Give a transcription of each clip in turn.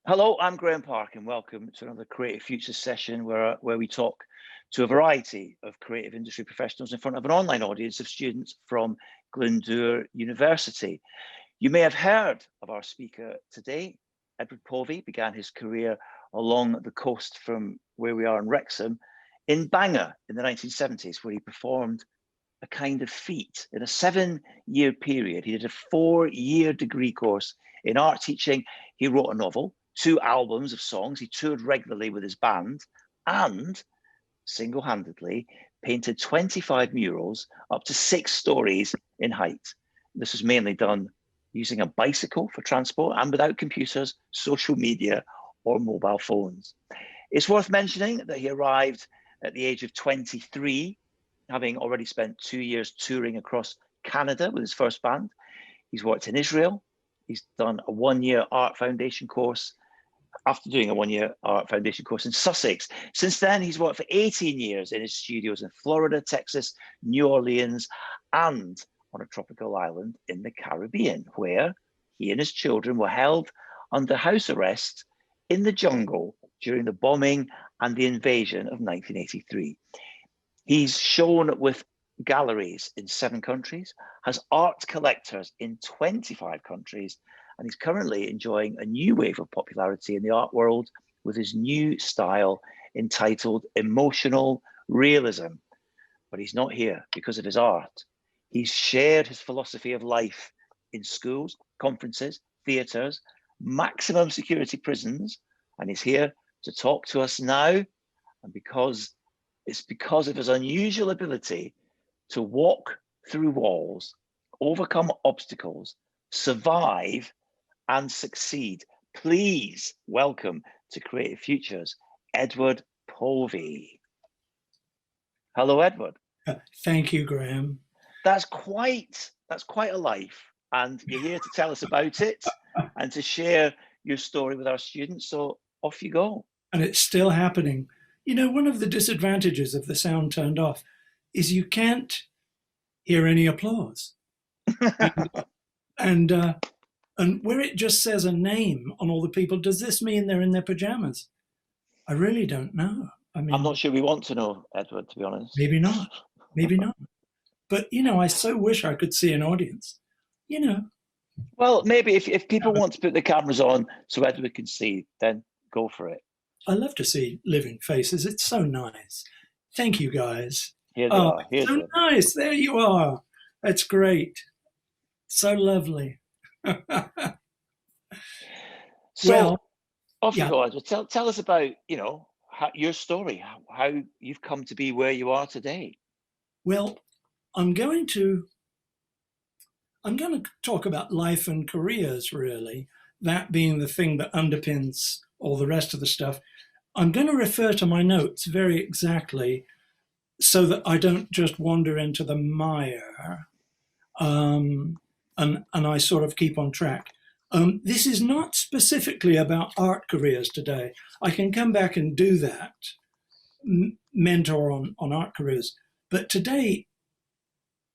Hello, I'm Graeme Park, and welcome to another Creative Futures session where we talk to a variety of creative industry professionals in front of an online audience of students from Glyndwr University. You may have heard of our speaker today. Edward Povey began his career along the coast from where we are in Wrexham in Bangor in the 1970s, where he performed a kind of feat. In a 7-year period, he did a 4-year degree course in art teaching. He wrote a novel, 2 albums of songs. He toured regularly with his band and single-handedly painted 25 murals up to 6 stories in height. This was mainly done using a bicycle for transport and without computers, social media, or mobile phones. It's worth mentioning that he arrived at the age of 23, having already spent 2 years touring across Canada with his first band. He's worked in Israel. He's done a 1-year art foundation course after doing a 1-year art foundation course in Sussex. Since then, he's worked for 18 years in his studios in Florida, Texas, New Orleans, and on a tropical island in the Caribbean, where he and his children were held under house arrest in the jungle during the bombing and the invasion of 1983. He's shown with galleries in 7 countries, has art collectors in 25 countries, and he's currently enjoying a new wave of popularity in the art world with his new style entitled Emotional Realism. But he's not here because of his art. He's shared his philosophy of life in schools, conferences, theatres, maximum security prisons, and he's here to talk to us now. And it's because of his unusual ability to walk through walls, overcome obstacles, survive, and succeed. Please welcome to Creative Futures, Edward Povey. Hello, Edward. Thank you, Graeme. That's quite a life, and you're here to tell us about it and to share your story with our students. So off you go. And it's still happening. You know, one of the disadvantages of the sound turned off is you can't hear any applause. and where it just says a name on all the people, does this mean they're in their pajamas? I really don't know. I mean, I'm not sure we want to know, Edward, to be honest. Maybe not. Maybe not. But, you know, I so wish I could see an audience, you know. Well, maybe if people want to put the cameras on so Edward can see, then go for it. I love to see living faces. It's so nice. Thank you, guys. Here they are. Here's so them. Nice. There you are. That's great. So lovely. So, off you go, Edward. Tell us about, your story, how you've come to be where you are today. Well, I'm going to talk about life and careers, really, that being the thing that underpins all the rest of the stuff. I'm going to refer to my notes very exactly so that I don't just wander into the mire, and I sort of keep on track. This is not specifically about art careers today. I can come back and do that, mentor on art careers. But today,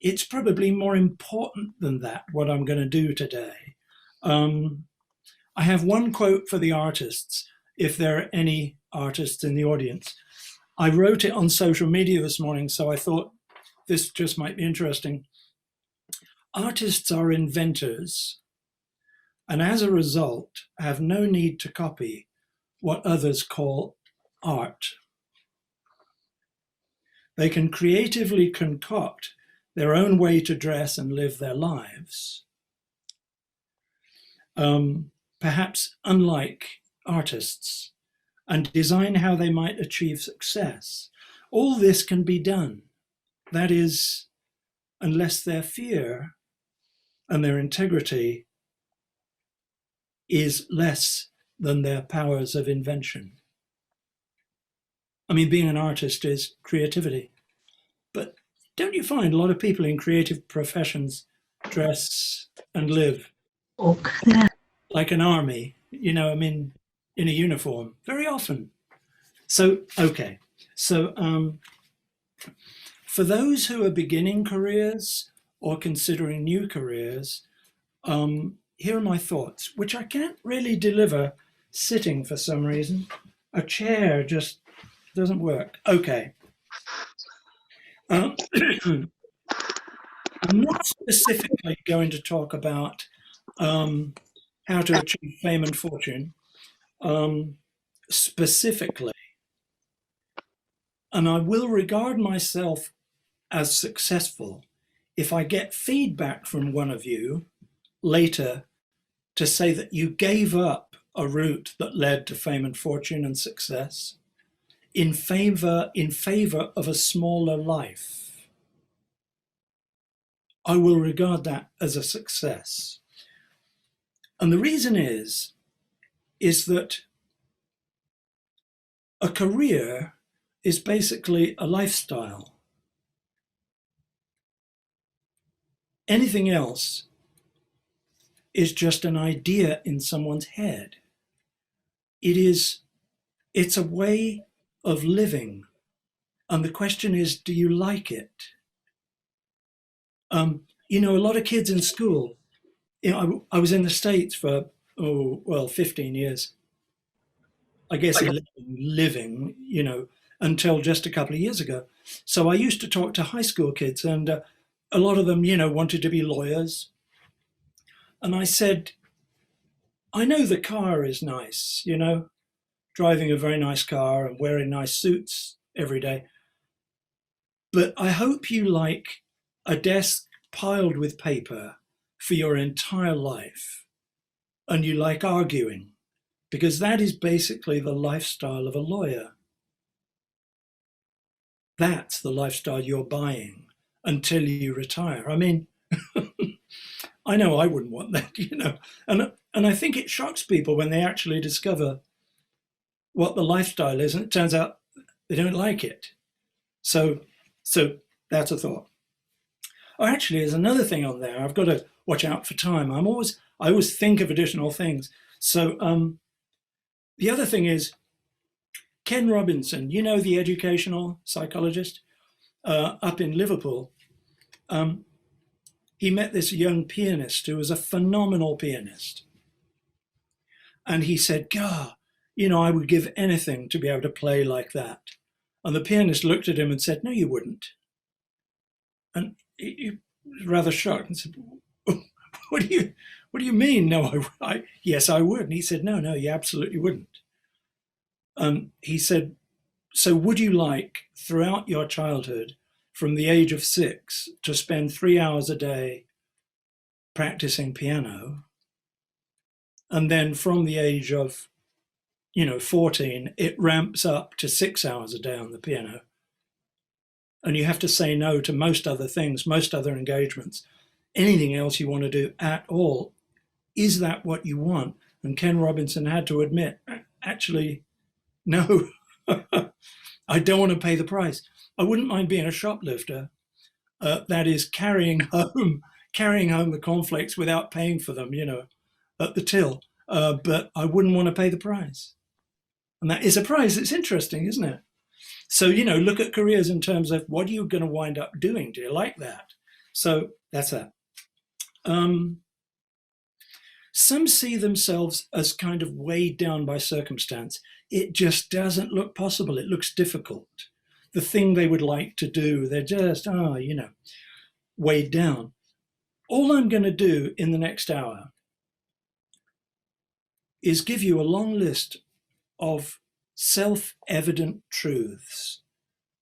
it's probably more important than that, what I'm going to do today. I have one quote for the artists, if there are any artists in the audience. I wrote it on social media this morning, so I thought this just might be interesting. Artists are inventors, and as a result, have no need to copy what others call art. They can creatively concoct their own way to dress and live their lives. Perhaps unlike artists, and design how they might achieve success. All this can be done. That is, unless their fear and their integrity is less than their powers of invention. I mean, being an artist is creativity. But don't you find a lot of people in creative professions dress and live like an army, in a uniform, very often? So, okay. So for those who are beginning careers or considering new careers, here are my thoughts, which I can't really deliver sitting for some reason. A chair just doesn't work. Okay. I'm not specifically going to talk about how to achieve fame and fortune specifically. And I will regard myself as successful if I get feedback from one of you later to say that you gave up a route that led to fame and fortune and success in favor of a smaller life. I will regard that as a success. And the reason is that a career is basically a lifestyle. Anything else is just an idea in someone's head. It's a way of living. And the question is, do you like it? A lot of kids in school, I was in the States for, 15 years. I guess living, until just a couple of years ago. So I used to talk to high school kids, and a lot of them, wanted to be lawyers. And I said, I know the car is nice, driving a very nice car and wearing nice suits every day. But I hope you like a desk piled with paper for your entire life, and you like arguing, because that is basically the lifestyle of a lawyer. That's the lifestyle you're buying until you retire. I mean, I know I wouldn't want that, and I think it shocks people when they actually discover what the lifestyle is, and it turns out they don't like it. So that's a thought. Oh, actually, there's another thing on there. I've got to watch out for time. I always think of additional things. So the other thing is Ken Robinson, the educational psychologist up in Liverpool. He met this young pianist who was a phenomenal pianist. And he said, God, I would give anything to be able to play like that. And the pianist looked at him and said, no, you wouldn't. And he was rather shocked and said, what do you mean? No, yes, I would. And he said, no, you absolutely wouldn't. He said, so would you like throughout your childhood, from the age of 6, to spend 3 hours a day practicing piano? And then from the age of, 14, it ramps up to 6 hours a day on the piano. And you have to say no to most other things, most other engagements, anything else you want to do at all. Is that what you want? And Ken Robinson had to admit, actually, no, I don't want to pay the price. I wouldn't mind being a shoplifter, that is carrying home the cornflakes without paying for them, at the till. But I wouldn't want to pay the price. And that is a price. It's interesting, isn't it? So, look at careers in terms of what are you going to wind up doing? Do you like that? So that's that. Some see themselves as kind of weighed down by circumstance. It just doesn't look possible. It looks difficult. The thing they would like to do, they're just, weighed down. All I'm going to do in the next hour is give you a long list of self-evident truths.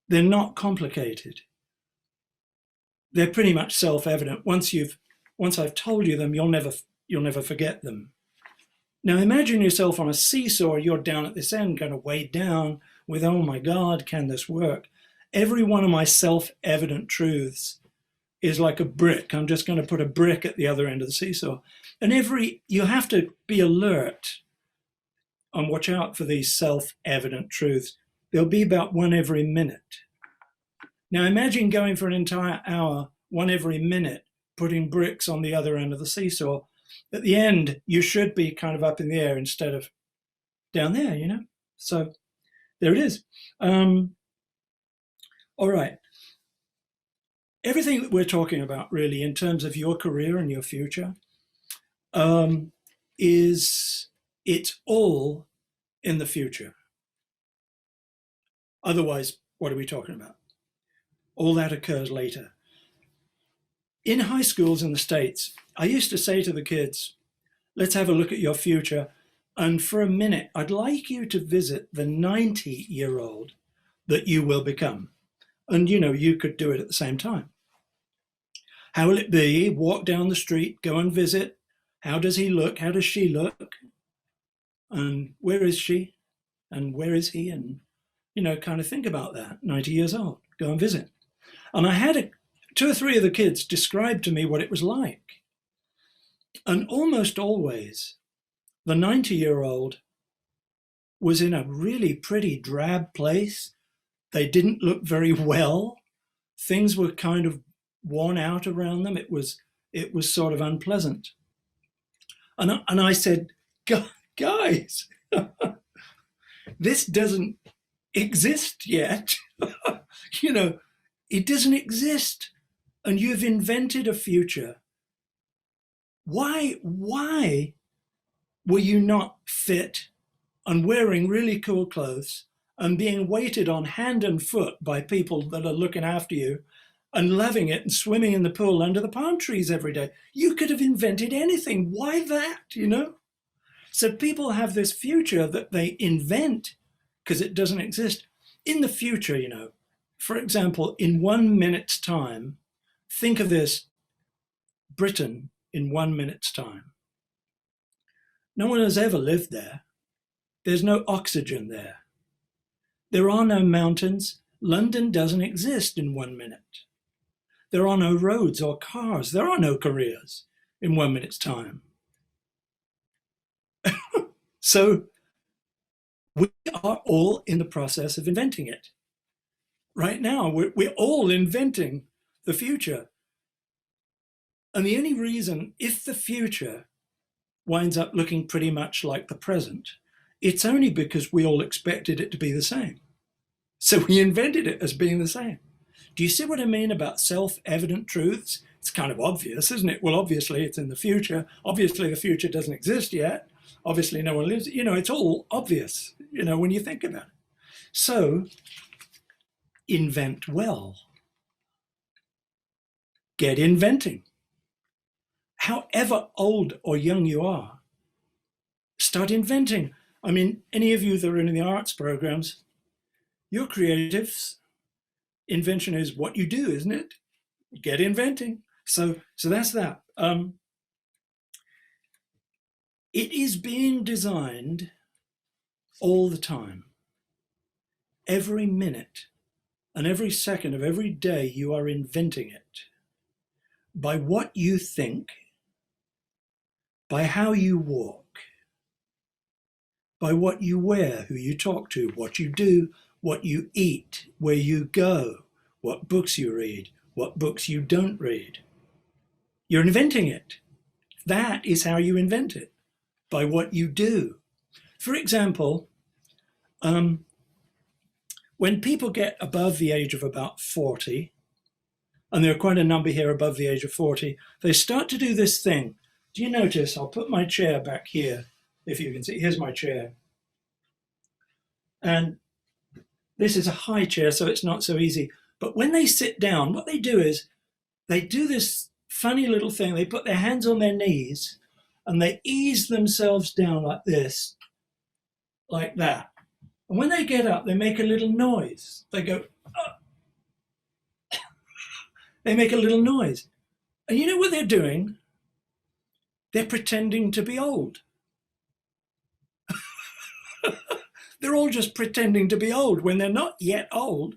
They're not complicated. They're pretty much self-evident. Once I've told you them, you'll never forget them. Now imagine yourself on a seesaw. You're down at this end, kind of weighed down with, oh my God, can this work? Every one of my self-evident truths is like a brick. I'm just going to put a brick at the other end of the seesaw. And you have to be alert and watch out for these self-evident truths. There'll be about one every minute. Now imagine going for an entire hour, one every minute, putting bricks on the other end of the seesaw. At the end, you should be kind of up in the air instead of down there, So there it is. All right. Everything that we're talking about really in terms of your career and your future is It's all in the future. Otherwise, what are we talking about? All that occurs later. In high schools in the States, I used to say to the kids, let's have a look at your future. And for a minute, I'd like you to visit the 90-year-old that you will become. And, you could do it at the same time. How will it be? Walk down the street, go and visit. How does he look? How does she look? And where is she? And where is he? And, kind of think about that. 90 years old, go and visit. And I had two or three of the kids describe to me what it was like. And almost always, the 90-year-old was in a really pretty drab place. They didn't look very well. Things were kind of worn out around them. It was sort of unpleasant. And I said, guys, this doesn't exist yet. It doesn't exist. And you've invented a future. Why were you not fit and wearing really cool clothes and being waited on hand and foot by people that are looking after you and loving it and swimming in the pool under the palm trees every day? You could have invented anything. Why that, So people have this future that they invent because it doesn't exist. In the future, for example, in 1 minute's time, think of this, Britain in 1 minute's time. No one has ever lived there. There's no oxygen there. There are no mountains. London doesn't exist in 1 minute. There are no roads or cars. There are no careers in 1 minute's time. So we are all in the process of inventing it. Right now, we're all inventing the future. And the only reason, if the future winds up looking pretty much like the present, it's only because we all expected it to be the same. So we invented it as being the same. Do you see what I mean about self-evident truths? It's kind of obvious, isn't it? Well, obviously it's in the future. Obviously the future doesn't exist yet. Obviously no one lives, it's all obvious, when you think about it. So invent well. Get inventing. However old or young you are, start inventing. I mean, any of you that are in the arts programs, you're creatives. Invention is what you do, isn't it? Get inventing. So that's that. It is being designed all the time. Every minute and every second of every day, you are inventing it. By what you think, by how you walk, by what you wear, who you talk to, what you do, what you eat, where you go, what books you read, what books you don't read. You're inventing it. That is how you invent it, by what you do. For example, when people get above the age of about 40, and there are quite a number here above the age of 40, they start to do this thing. Do you notice? I'll put my chair back here, if you can see. Here's my chair. And this is a high chair, so it's not so easy. But when they sit down, what they do is they do this funny little thing. They put their hands on their knees and they ease themselves down like this, like that. And when they get up, they make a little noise. They go, oh. They make a little noise. And you know what they're doing? They're pretending to be old. They're all just pretending to be old when they're not yet old.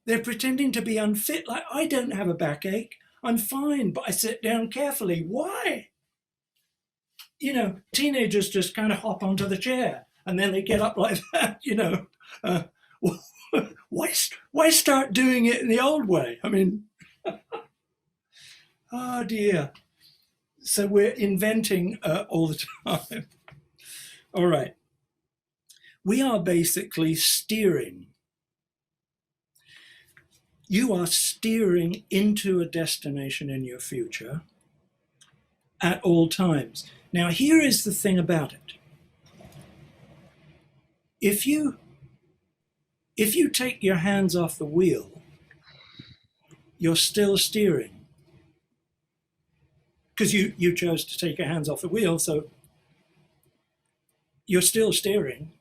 They're pretending to be unfit, like, I don't have a backache. I'm fine, but I sit down carefully. Why? Teenagers just kind of hop onto the chair and then they get up like that, Why start doing it in the old way? I mean, oh dear. So we're inventing all the time. All right. We are basically steering. You are steering into a destination in your future at all times. Now, here is the thing about it. if you take your hands off the wheel, you're still steering, because you chose to take your hands off the wheel, so you're still steering.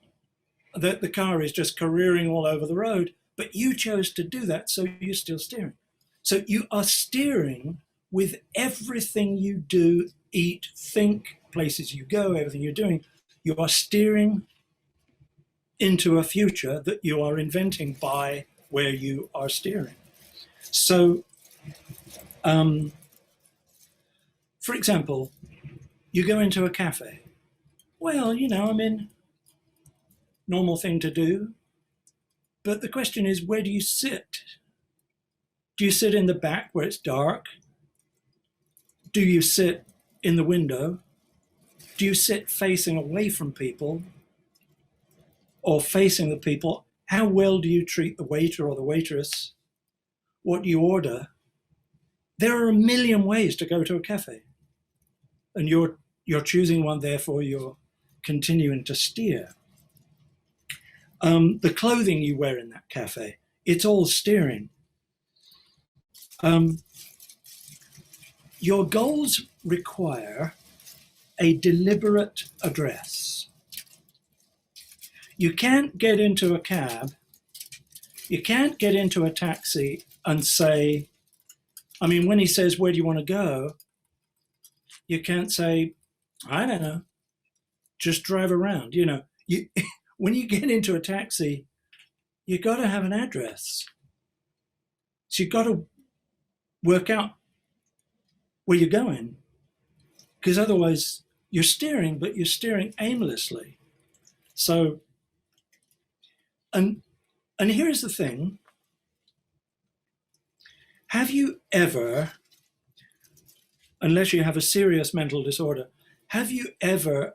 The car is just careering all over the road, but you chose to do that, so you're still steering. So you are steering with everything you do, eat, think, places you go, everything you're doing. You are steering into a future that you are inventing by where you are steering. So, for example, you go into a cafe. Well, normal thing to do. But the question is, where do you sit? Do you sit in the back where it's dark? Do you sit in the window? Do you sit facing away from people or facing the people? How well do you treat the waiter or the waitress? What do you order? There are a million ways to go to a cafe. And you're choosing one, therefore you're continuing to steer. The clothing you wear in that cafe, it's all steering. Your goals require a deliberate address. You can't get into a cab, you can't get into a taxi and say, when he says, where do you want to go? You can't say, I don't know, just drive around. When you get into a taxi, you've got to have an address. So you've got to work out where you're going, because otherwise you're steering, but you're steering aimlessly. So, and here's the thing. Have you ever, unless you have a serious mental disorder, have you ever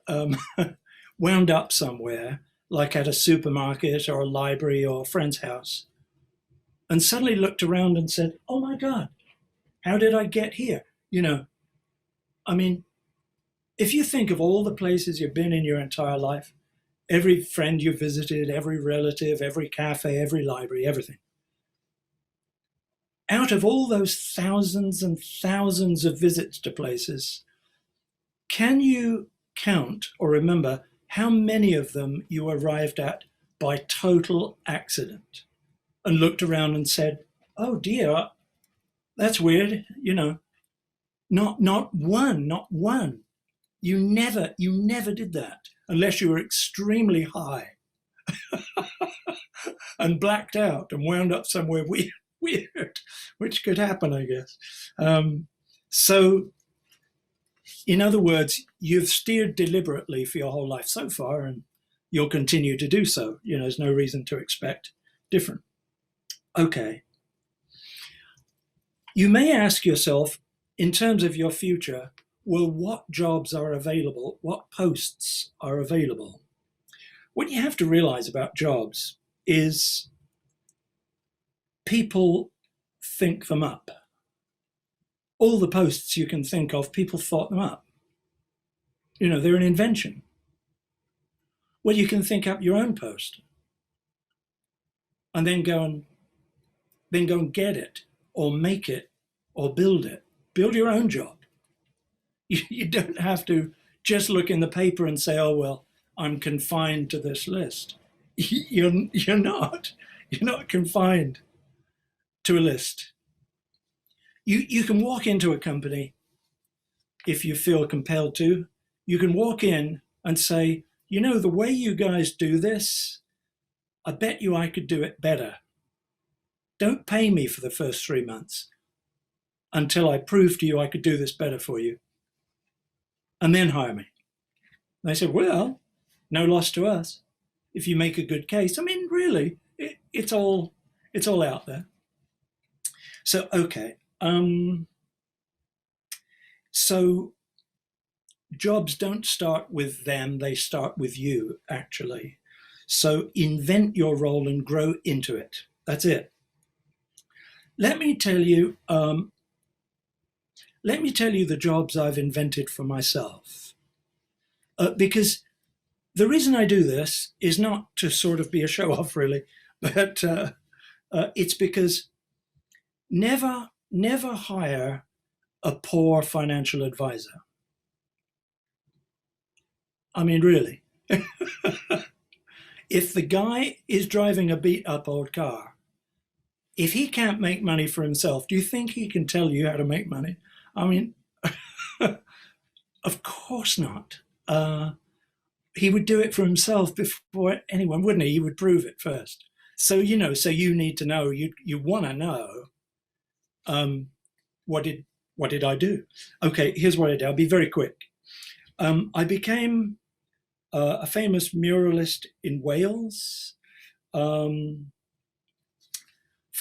wound up somewhere, like at a supermarket or a library or a friend's house, and suddenly looked around and said, oh my God, how did I get here? If you think of all the places you've been in your entire life, every friend you visited, every relative, every cafe, every library, everything. Out of all those thousands and thousands of visits to places, can you count or remember how many of them you arrived at by total accident and looked around and said, oh dear, that's weird, not one. You never did that unless you were extremely high and blacked out and wound up somewhere weird, which could happen, I guess. So, in other words, you've steered deliberately for your whole life so far, and you'll continue to do so. There's no reason to expect different. Okay. You may ask yourself, in terms of your future, well, what jobs are available? What posts are available? What you have to realize about jobs is people think them up. All the posts you can think of, people thought them up. They're an invention. Well, you can think up your own post and then go and get it or make it or build it. Build your own job. You don't have to just look in the paper and say, oh, well, I'm confined to this list. You're not. You're not confined to a list. You can walk into a company if you feel compelled to. You can walk in and say, the way you guys do this, I bet you I could do it better. Don't pay me for the first 3 months until I prove to you I could do this better for you. And then hire me. And they said, well, no loss to us if you make a good case. Really, it's all out there. So, okay. So jobs don't start with them, they start with you, actually. So invent your role and grow into it. That's it. Let me tell you the jobs I've invented for myself. Because the reason I do this is not to sort of be a show off, really, but it's because never hire a poor financial advisor. I mean, really. If the guy is driving a beat up old car, if he can't make money for himself, do you think he can tell you how to make money? I mean, of course not. He would do it for himself before anyone, wouldn't he? He would prove it first. So, so you need to know, you want to know, what did I do? Okay, here's what I did. I'll be very quick. I became a famous muralist in Wales for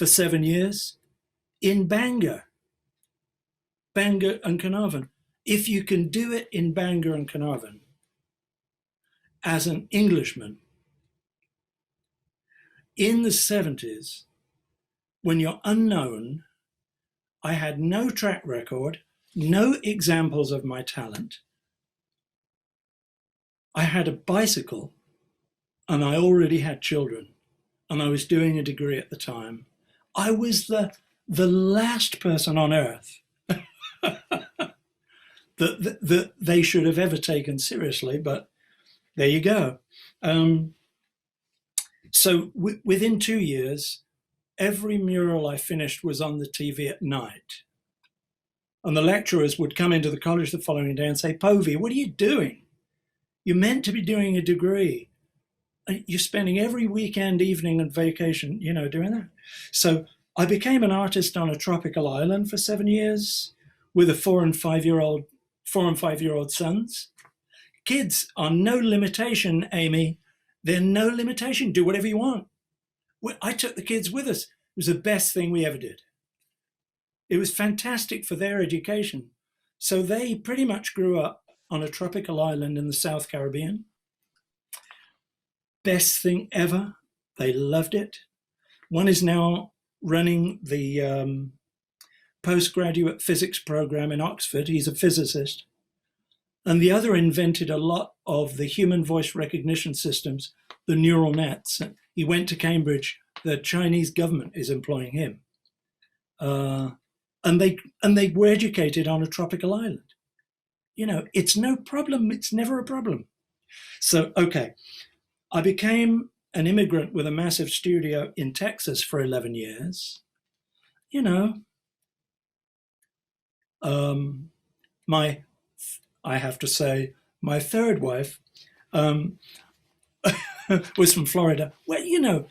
7 years in Bangor and Carnarvon. If you can do it in Bangor and Carnarvon as an Englishman in the 70s, when you're unknown, I had no track record, no examples of my talent. I had a bicycle and I already had children and I was doing a degree at the time. I was the last person on earth that they should have ever taken seriously, but there you go. So within 2 years, every mural I finished was on the TV at night. And the lecturers would come into the college the following day and say, Povey, what are you doing? You're meant to be doing a degree. You're spending every weekend, evening and vacation, doing that. So I became an artist on a tropical island for 7 years with a 4 and 5 year old sons. Kids are no limitation, Amy. They're no limitation. Do whatever you want. I took the kids with us. It was the best thing we ever did. It was fantastic for their education. So they pretty much grew up on a tropical island in the South Caribbean. Best thing ever. They loved it. One is now running the postgraduate physics program in Oxford. He's a physicist. And the other invented a lot of the human voice recognition systems, the neural nets. He went to Cambridge. The Chinese government is employing him. And they were educated on a tropical island. It's no problem. It's never a problem. So, okay. I became an immigrant with a massive studio in Texas for 11 years. I have to say, my third wife was from Florida. Well,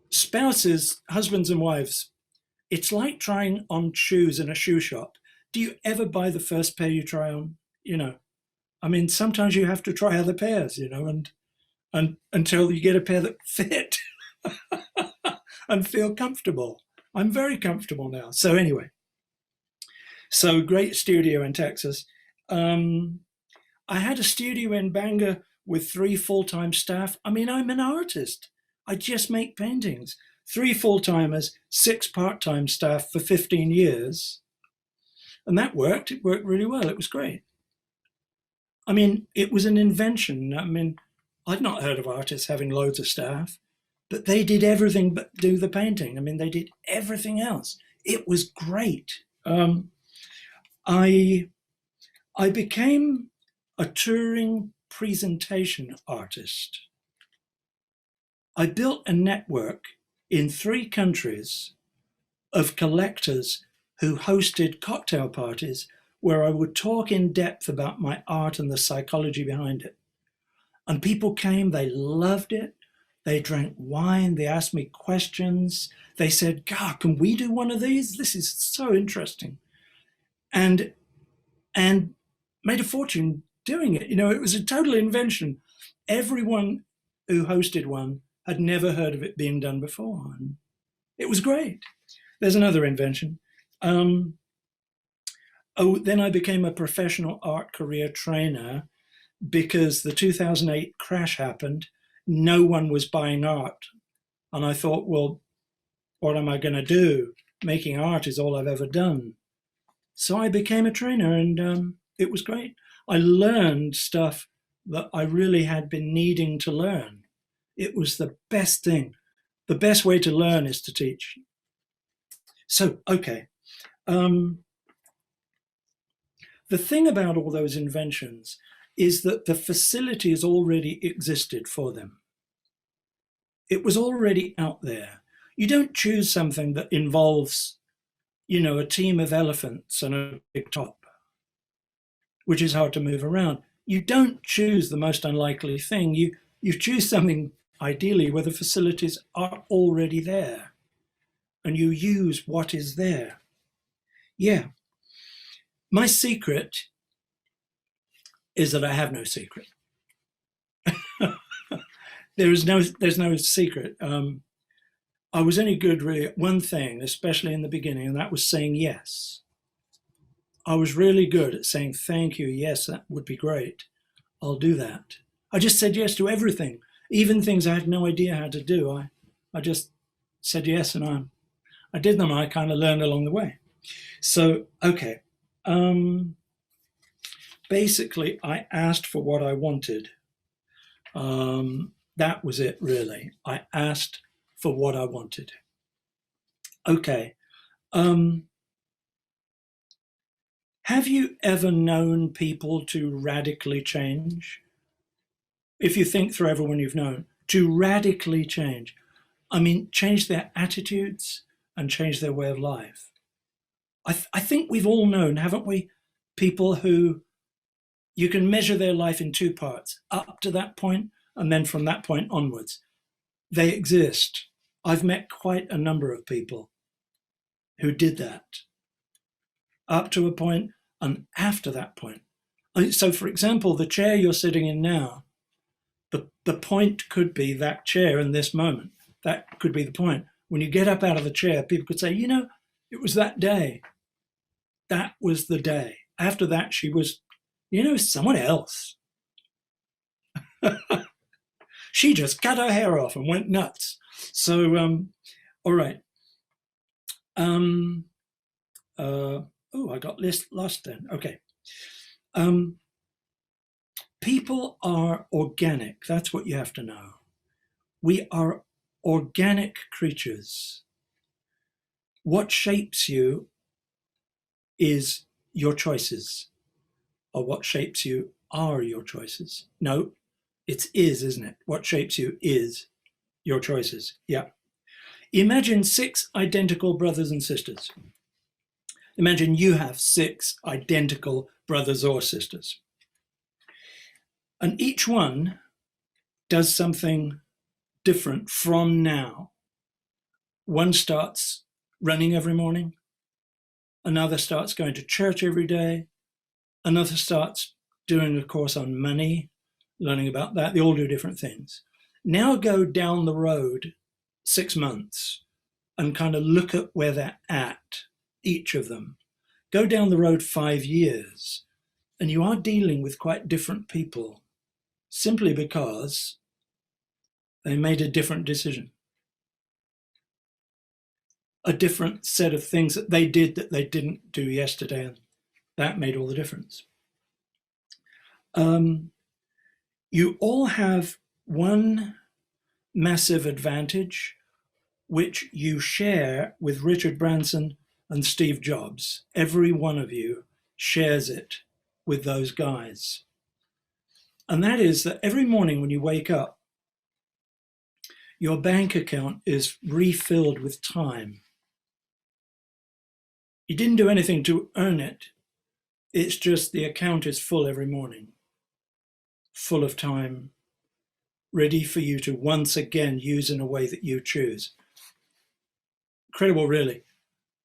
spouses, husbands and wives, it's like trying on shoes in a shoe shop. Do you ever buy the first pair you try on? Sometimes you have to try other pairs, and until you get a pair that fit and feel comfortable. I'm very comfortable now. So anyway, great studio in Texas. I had a studio in Bangor with 3 full-time staff. I'm an artist. I just make paintings. 3 full-timers, 6 part-time staff for 15 years. And that worked. It worked really well. It was great. It was an invention. I'd not heard of artists having loads of staff, but they did everything but do the painting. They did everything else. It was great. I became a touring presentation artist. I built a network in 3 countries of collectors who hosted cocktail parties where I would talk in depth about my art and the psychology behind it. And people came, they loved it. They drank wine, they asked me questions. They said, God, can we do one of these? This is so interesting. And made a fortune doing it. It was a total invention. Everyone who hosted one had never heard of it being done before. And it was great. There's another invention. Then I became a professional art career trainer because the 2008 crash happened. No one was buying art. And I thought, well, what am I going to do? Making art is all I've ever done. So I became a trainer and it was great. I learned stuff that I really had been needing to learn. It was the best thing. The best way to learn is to teach. So, okay. The thing about all those inventions is that the facilities already existed for them. It was already out there. You don't choose something that involves, a team of elephants and a big top, which is hard to move around. You don't choose the most unlikely thing. You choose something ideally where the facilities are already there and you use what is there. Yeah. My secret is that I have no secret. There's no secret. I was only good really at one thing, especially in the beginning, and that was saying yes. I was really good at saying thank you, yes, that would be great. I'll do that. I just said yes to everything, even things I had no idea how to do. I just said yes, and I did them. I kind of learned along the way. So, okay. Basically, I asked for what I wanted. That was it, really. I asked for what I wanted. Okay. Have you ever known people to radically change? If you think through everyone you've known, to radically change. I mean, change their attitudes and change their way of life. I think we've all known, haven't we, people who you can measure their life in two parts, up to that point and then from that point onwards. They exist. I've met quite a number of people who did that, up to a point and after that point. So, for example, the chair you're sitting in now, the point could be that chair in this moment. That could be the point. When you get up out of the chair, people could say, it was that day. That was the day. After that, she was, someone else. She just cut her hair off and went nuts. So, all right. I got lost then. Okay. People are organic. That's what you have to know. We are organic creatures. What shapes you is your choices, or what shapes you are your choices. No, it's is, isn't it? What shapes you is your choices. Yeah. Imagine 6 identical brothers and sisters. Imagine you have 6 identical brothers or sisters. And each one does something different from now. One starts running every morning. Another starts going to church every day. Another starts doing a course on money, learning about that. They all do different things. Now go down the road 6 months and kind of look at where they're at, each of them. Go down the road 5 years, and you are dealing with quite different people simply because they made a different decision. A different set of things that they did that they didn't do yesterday, and that made all the difference. You all have one massive advantage, which you share with Richard Branson and Steve Jobs. Every one of you shares it with those guys. And that is that every morning when you wake up, your bank account is refilled with time. You didn't do anything to earn it. It's just the account is full every morning, full of time, ready for you to once again use in a way that you choose. Incredible, really.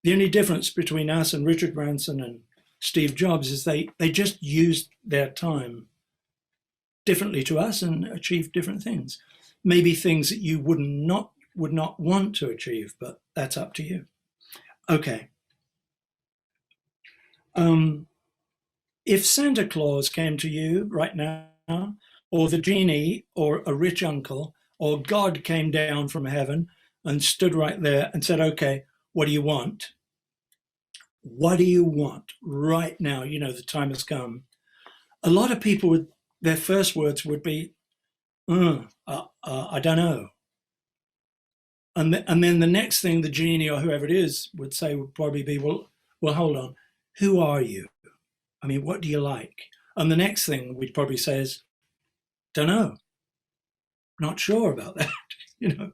The only difference between us and Richard Branson and Steve Jobs is they just used their time differently to us and achieved different things. Maybe things that you would not want to achieve, but that's up to you. Okay. If Santa Claus came to you right now, or the genie, or a rich uncle, or God came down from heaven and stood right there and said, okay, what do you want? What do you want right now? The time has come. A lot of people their first words would be, I don't know. And then the next thing the genie or whoever it is would say would probably be, well, hold on, who are you? I mean, what do you like? And the next thing we'd probably say is, don't know, not sure about that, you know.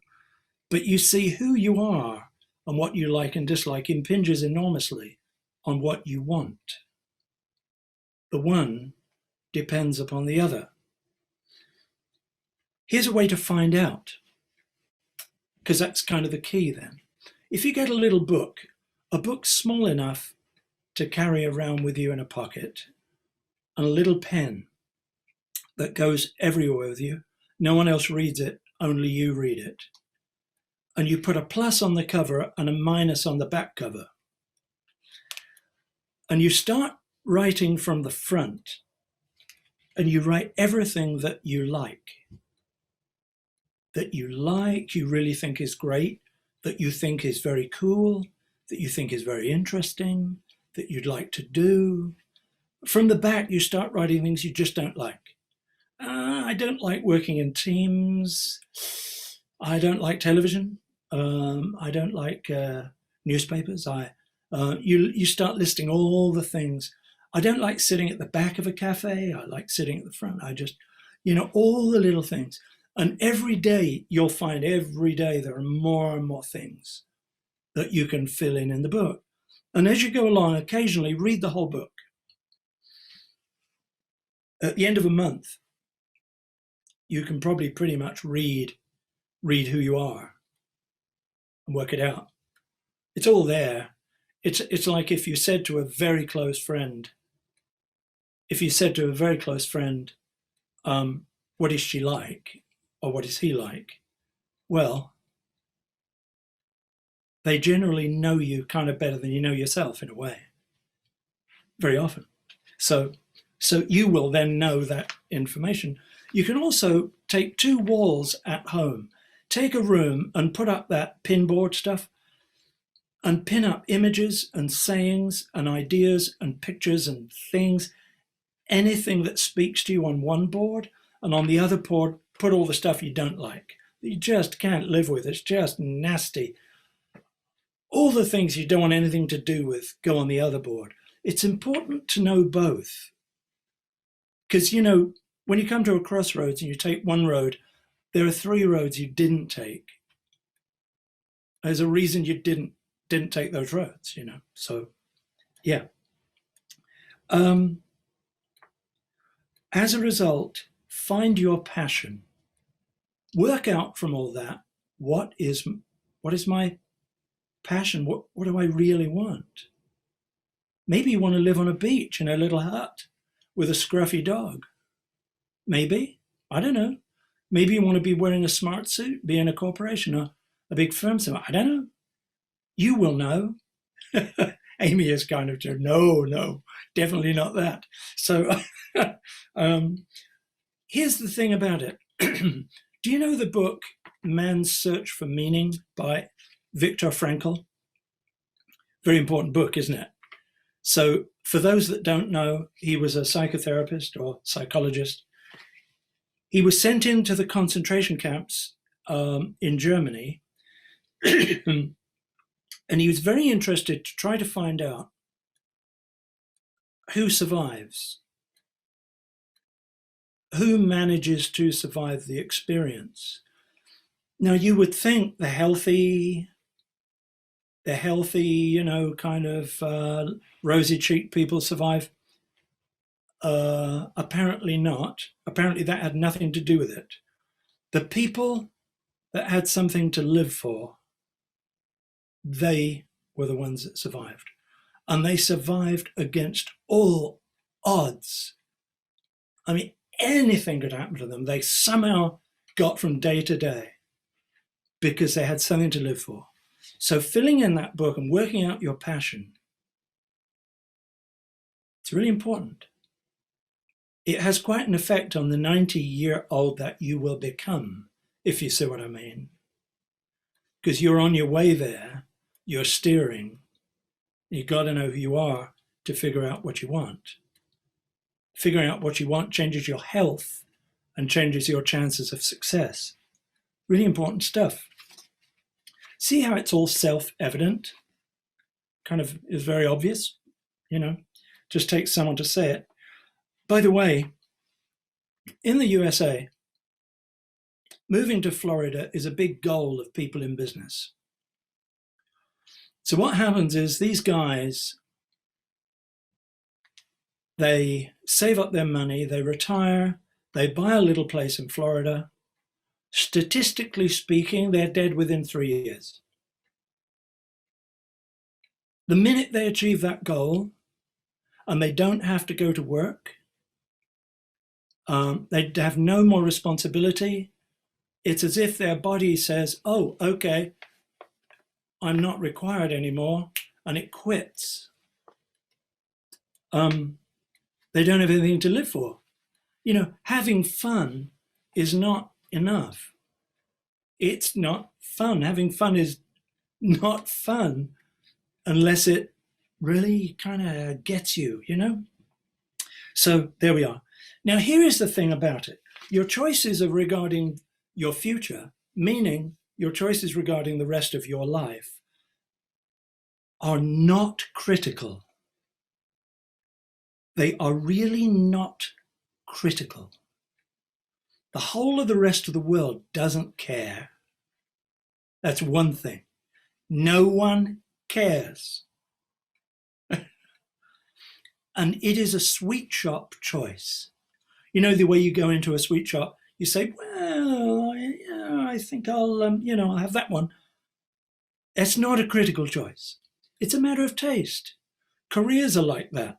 But you see, who you are and what you like and dislike impinges enormously on what you want. The one depends upon the other. Here's a way to find out, because that's kind of the key then. If you get a little book, a book small enough to carry around with you in a pocket, and a little pen that goes everywhere with you, no one else reads it, only you read it. And you put a plus on the cover and a minus on the back cover. And you start writing from the front, and you write everything that you like, you really think is great, that you think is very cool, that you think is very interesting, that you'd like to do. From the back, you start writing things you just don't like. I don't like working in teams. I don't like television. I don't like newspapers. You start listing all the things. I don't like sitting at the back of a cafe. I like sitting at the front. All the little things. And every day, you'll find every day there are more and more things that you can fill in the book. And as you go along, occasionally read the whole book. At the end of a month, you can probably pretty much read who you are and work it out. It's all there. It's like if you said to a very close friend, what is she like? Or what is he like? Well, they generally know you kind of better than you know yourself in a way, very often. So you will then know that information. You can also take 2 walls at home, take a room and put up that pinboard stuff and pin up images and sayings and ideas and pictures and things, anything that speaks to you on one board, and on the other board, put all the stuff you don't like, that you just can't live with. It's just nasty. All the things you don't want anything to do with go on the other board. It's important to know both. Because, when you come to a crossroads and you take one road, there are 3 roads you didn't take. There's a reason you didn't take those roads, So, yeah. As a result, find your passion. Work out from all that, what is my passion? What do I really want? Maybe you want to live on a beach in a little hut with a scruffy dog. Maybe, I don't know. Maybe you want to be wearing a smart suit, be in a corporation or a big firm somewhere. I don't know. You will know. Amy is kind of, no, definitely not that. So here's the thing about it. Do you know the book Man's Search for Meaning by Viktor Frankl? Very important book, isn't it? So for those that don't know, he was a psychotherapist or psychologist. He was sent into the concentration camps in Germany, and he was very interested to try to find out who survives, who manages to survive the experience. Now, you would think the healthy, kind of rosy-cheeked people survive. Apparently not. Apparently that had nothing to do with it. The people that had something to live for, they were the ones that survived. And they survived against all odds. I mean, anything could happen to them. They somehow got from day to day because they had something to live for. So filling in that book and working out your passion, it's really important. It has quite an effect on the 90-year-old that you will become, if you see what I mean. Because you're on your way there, you're steering. You've got to know who you are to figure out what you want. figuring out what you want changes your health and changes your chances of success. Really important stuff. See how it's all self-evident? Kind of is very obvious, just takes someone to say it. By the way, in the USA, moving to Florida is a big goal of people in business. So what happens is these guys, they save up their money, they retire, they buy a little place in Florida. Statistically speaking, they're dead within 3 years. The minute they achieve that goal and they don't have to go to work, they have no more responsibility. It's as if their body says, oh, okay, I'm not required anymore, and it quits. They don't have anything to live for. Having fun is not enough. It's not fun. Having fun is not fun unless it really kind of gets you, So there we are. Now, here is the thing about it. Your choices are regarding your future, meaning your choices regarding the rest of your life, are not critical. They are really not critical. The whole of the rest of the world doesn't care. That's one thing. No one cares. And it is a sweet shop choice. The way you go into a sweet shop, you say, well, I think I'll have that one. It's not a critical choice. It's a matter of taste. Careers are like that.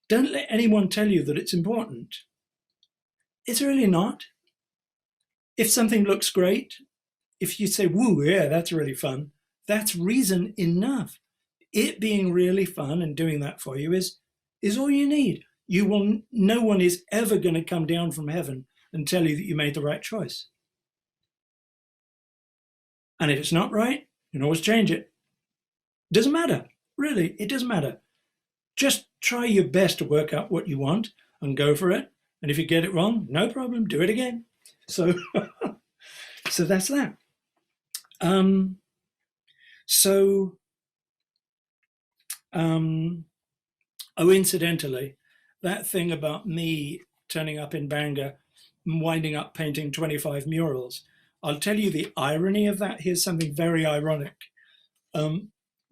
Don't let anyone tell you that it's important. It's really not. If something looks great, if you say, woo, yeah, that's really fun, that's reason enough. It being really fun and doing that for you is all you need. No one is ever going to come down from heaven and tell you that you made the right choice. And if it's not right, you can always change it. It doesn't matter, really, it doesn't matter. Just try your best to work out what you want and go for it. And if you get it wrong, no problem, do it again. So, so that's that. Incidentally, that thing about me turning up in Bangor and winding up painting 25 murals, I'll tell you the irony of that. Here's something very ironic.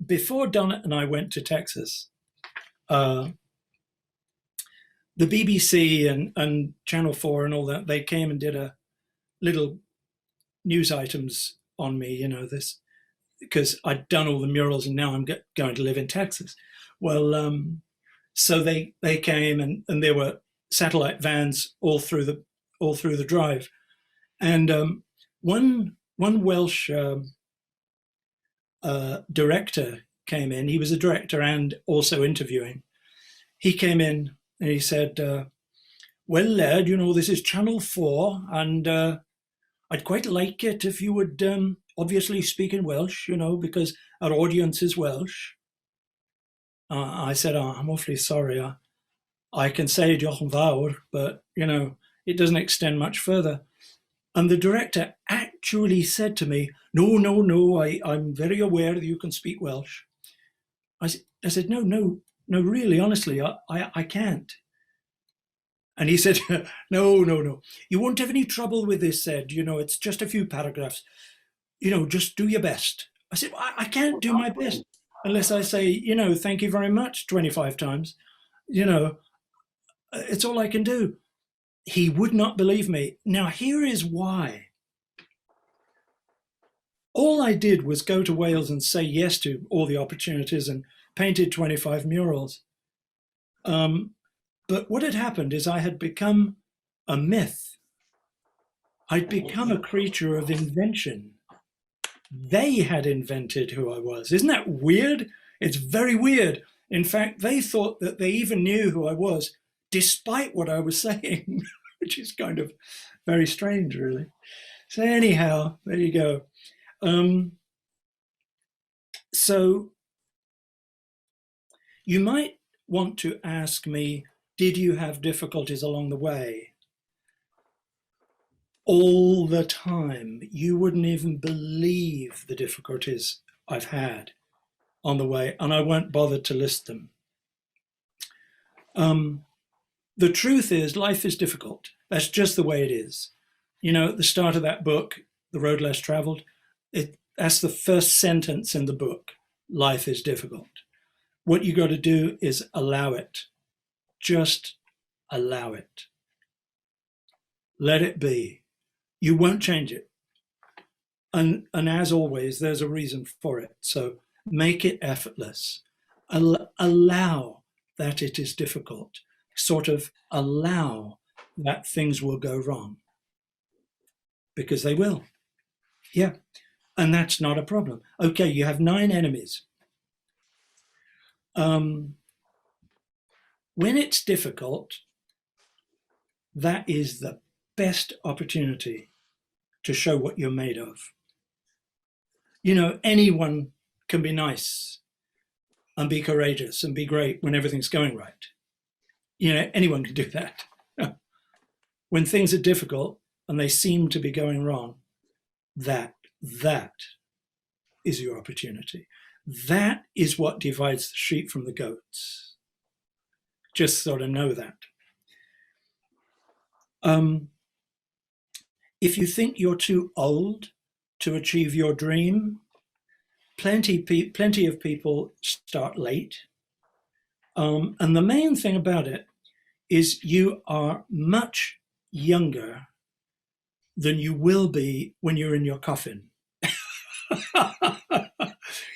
Before Donna and I went to Texas, the BBC and Channel 4 and all that, they came and did a little news items on me, this, because I'd done all the murals and now I'm going to live in Texas. Well, so they came and there were satellite vans all through the drive, and one Welsh director came in. He was a director and also interviewing. He came in and he said, well, lad, this is Channel 4 and I'd quite like it if you would obviously speak in Welsh, because our audience is Welsh. I said, I'm awfully sorry. I can say diolch yn fawr, but, it doesn't extend much further. And the director actually said to me, no, I'm very aware that you can speak Welsh. I said, no, really, honestly, I can't. And he said, no, you won't have any trouble with this, Ed. It's just a few paragraphs. Just do your best. I said, I can't do my best unless I say, thank you very much 25 times. It's all I can do. He would not believe me. Now, here is why. All I did was go to Wales and say yes to all the opportunities and painted 25 murals. But what had happened is I had become a myth. I'd become a creature of invention. They had invented who I was. Isn't that weird? It's very weird. In fact, they thought that they even knew who I was, despite what I was saying, which is kind of very strange, really. So anyhow, there you go. So you might want to ask me, Did you have difficulties along the way? All the time. You wouldn't even believe the difficulties I've had on the way, and I won't bother to list them. The truth is, life is difficult. That's just the way it is. You know, at the start of that book, The Road Less Traveled, that's the first sentence in the book. Life is difficult. What you got to do is allow it. Just allow it. Let it be. You won't change it. And as always, there's a reason for it. So make it effortless. Allow that it is difficult. Sort of allow that things will go wrong. Because they will. Yeah. And that's not a problem. Okay, you have 9 enemies. When it's difficult, that is the best opportunity to show what you're made of. You know, anyone can be nice and be courageous and be great when everything's going right. You know, anyone can do that. When things are difficult and they seem to be going wrong, that is your opportunity. That is what divides the sheep from the goats. Just sort of know that. If you think you're too old to achieve your dream, plenty of people start late. And the main thing about it is you are much younger than you will be when you're in your coffin.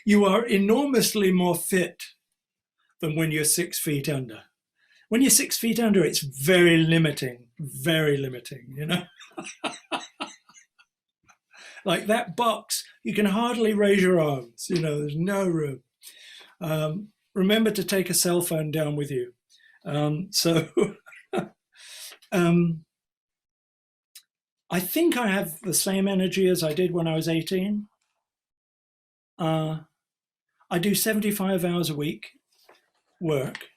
You are enormously more fit than when you're 6 feet under. When you're 6 feet under, it's very limiting, you know? Like that box, you can hardly raise your arms, you know, there's no room. Remember to take a cell phone down with you. I think I have the same energy as I did when I was 18. I do 75 hours a week work,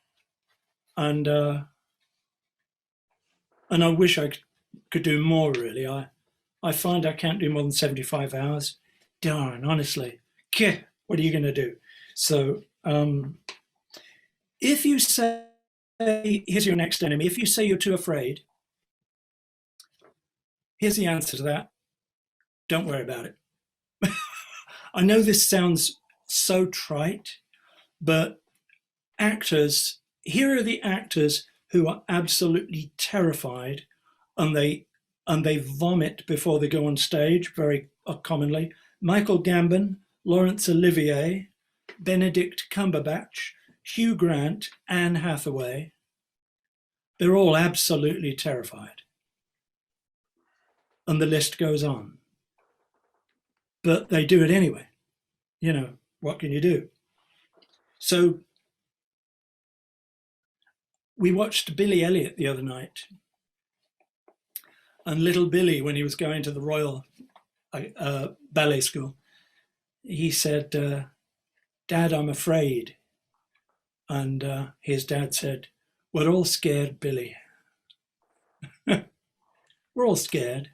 and I wish I could do more, really. I find I can't do more than 75 hours. Darn, honestly. What are you going to do? So if you say, here's your next enemy, if you say you're too afraid, here's the answer to that. Don't worry about it. I know this sounds so trite, but here are the actors who are absolutely terrified, and they vomit before they go on stage, very commonly. Michael Gambon, Laurence Olivier, Benedict Cumberbatch, Hugh Grant, Anne Hathaway. They're all absolutely terrified. And the list goes on. But they do it anyway. You know, what can you do? So we watched Billy Elliot the other night. And little Billy, when he was going to the Royal Ballet School, he said, Dad, I'm afraid. And his dad said, we're all scared, Billy. We're all scared.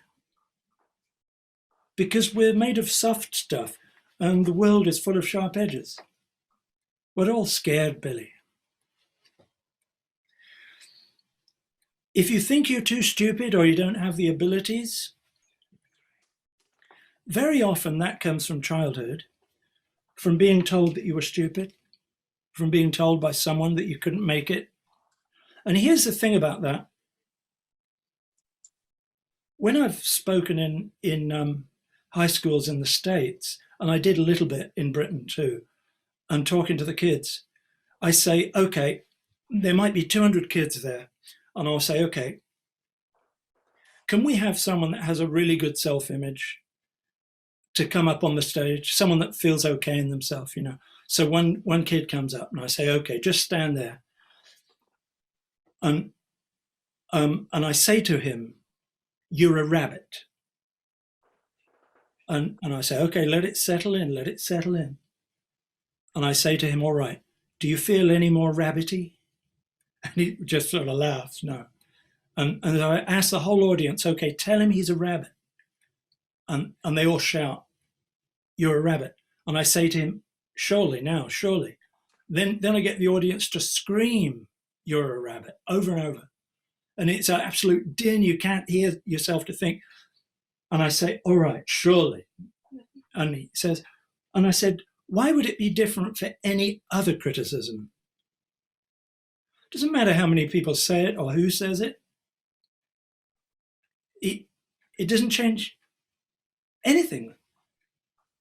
Because we're made of soft stuff and the world is full of sharp edges. We're all scared, Billy. If you think you're too stupid or you don't have the abilities, very often that comes from childhood, from being told that you were stupid, from being told by someone that you couldn't make it. And here's the thing about that. When I've spoken in high schools in the States, and I did a little bit in Britain too, and talking to the kids, I say, okay, there might be 200 kids there. And I'll say, okay, can we have someone that has a really good self-image to come up on the stage, someone that feels okay in themselves, you know? So one kid comes up and I say, okay, just stand there. And I say to him, you're a rabbit. And I say, okay, let it settle in, let it settle in. And I say to him, all right, do you feel any more rabbity? And he just sort of laughs, no. And I ask the whole audience, okay, tell him he's a rabbit. And they all shout, you're a rabbit. And I say to him, surely, now, surely. Then I get the audience to scream, you're a rabbit, over and over. And it's an absolute din. You can't hear yourself to think. And I say, all right, surely. And he says, and I said, why would it be different for any other criticism? Doesn't matter how many people say it or who says it. It doesn't change anything.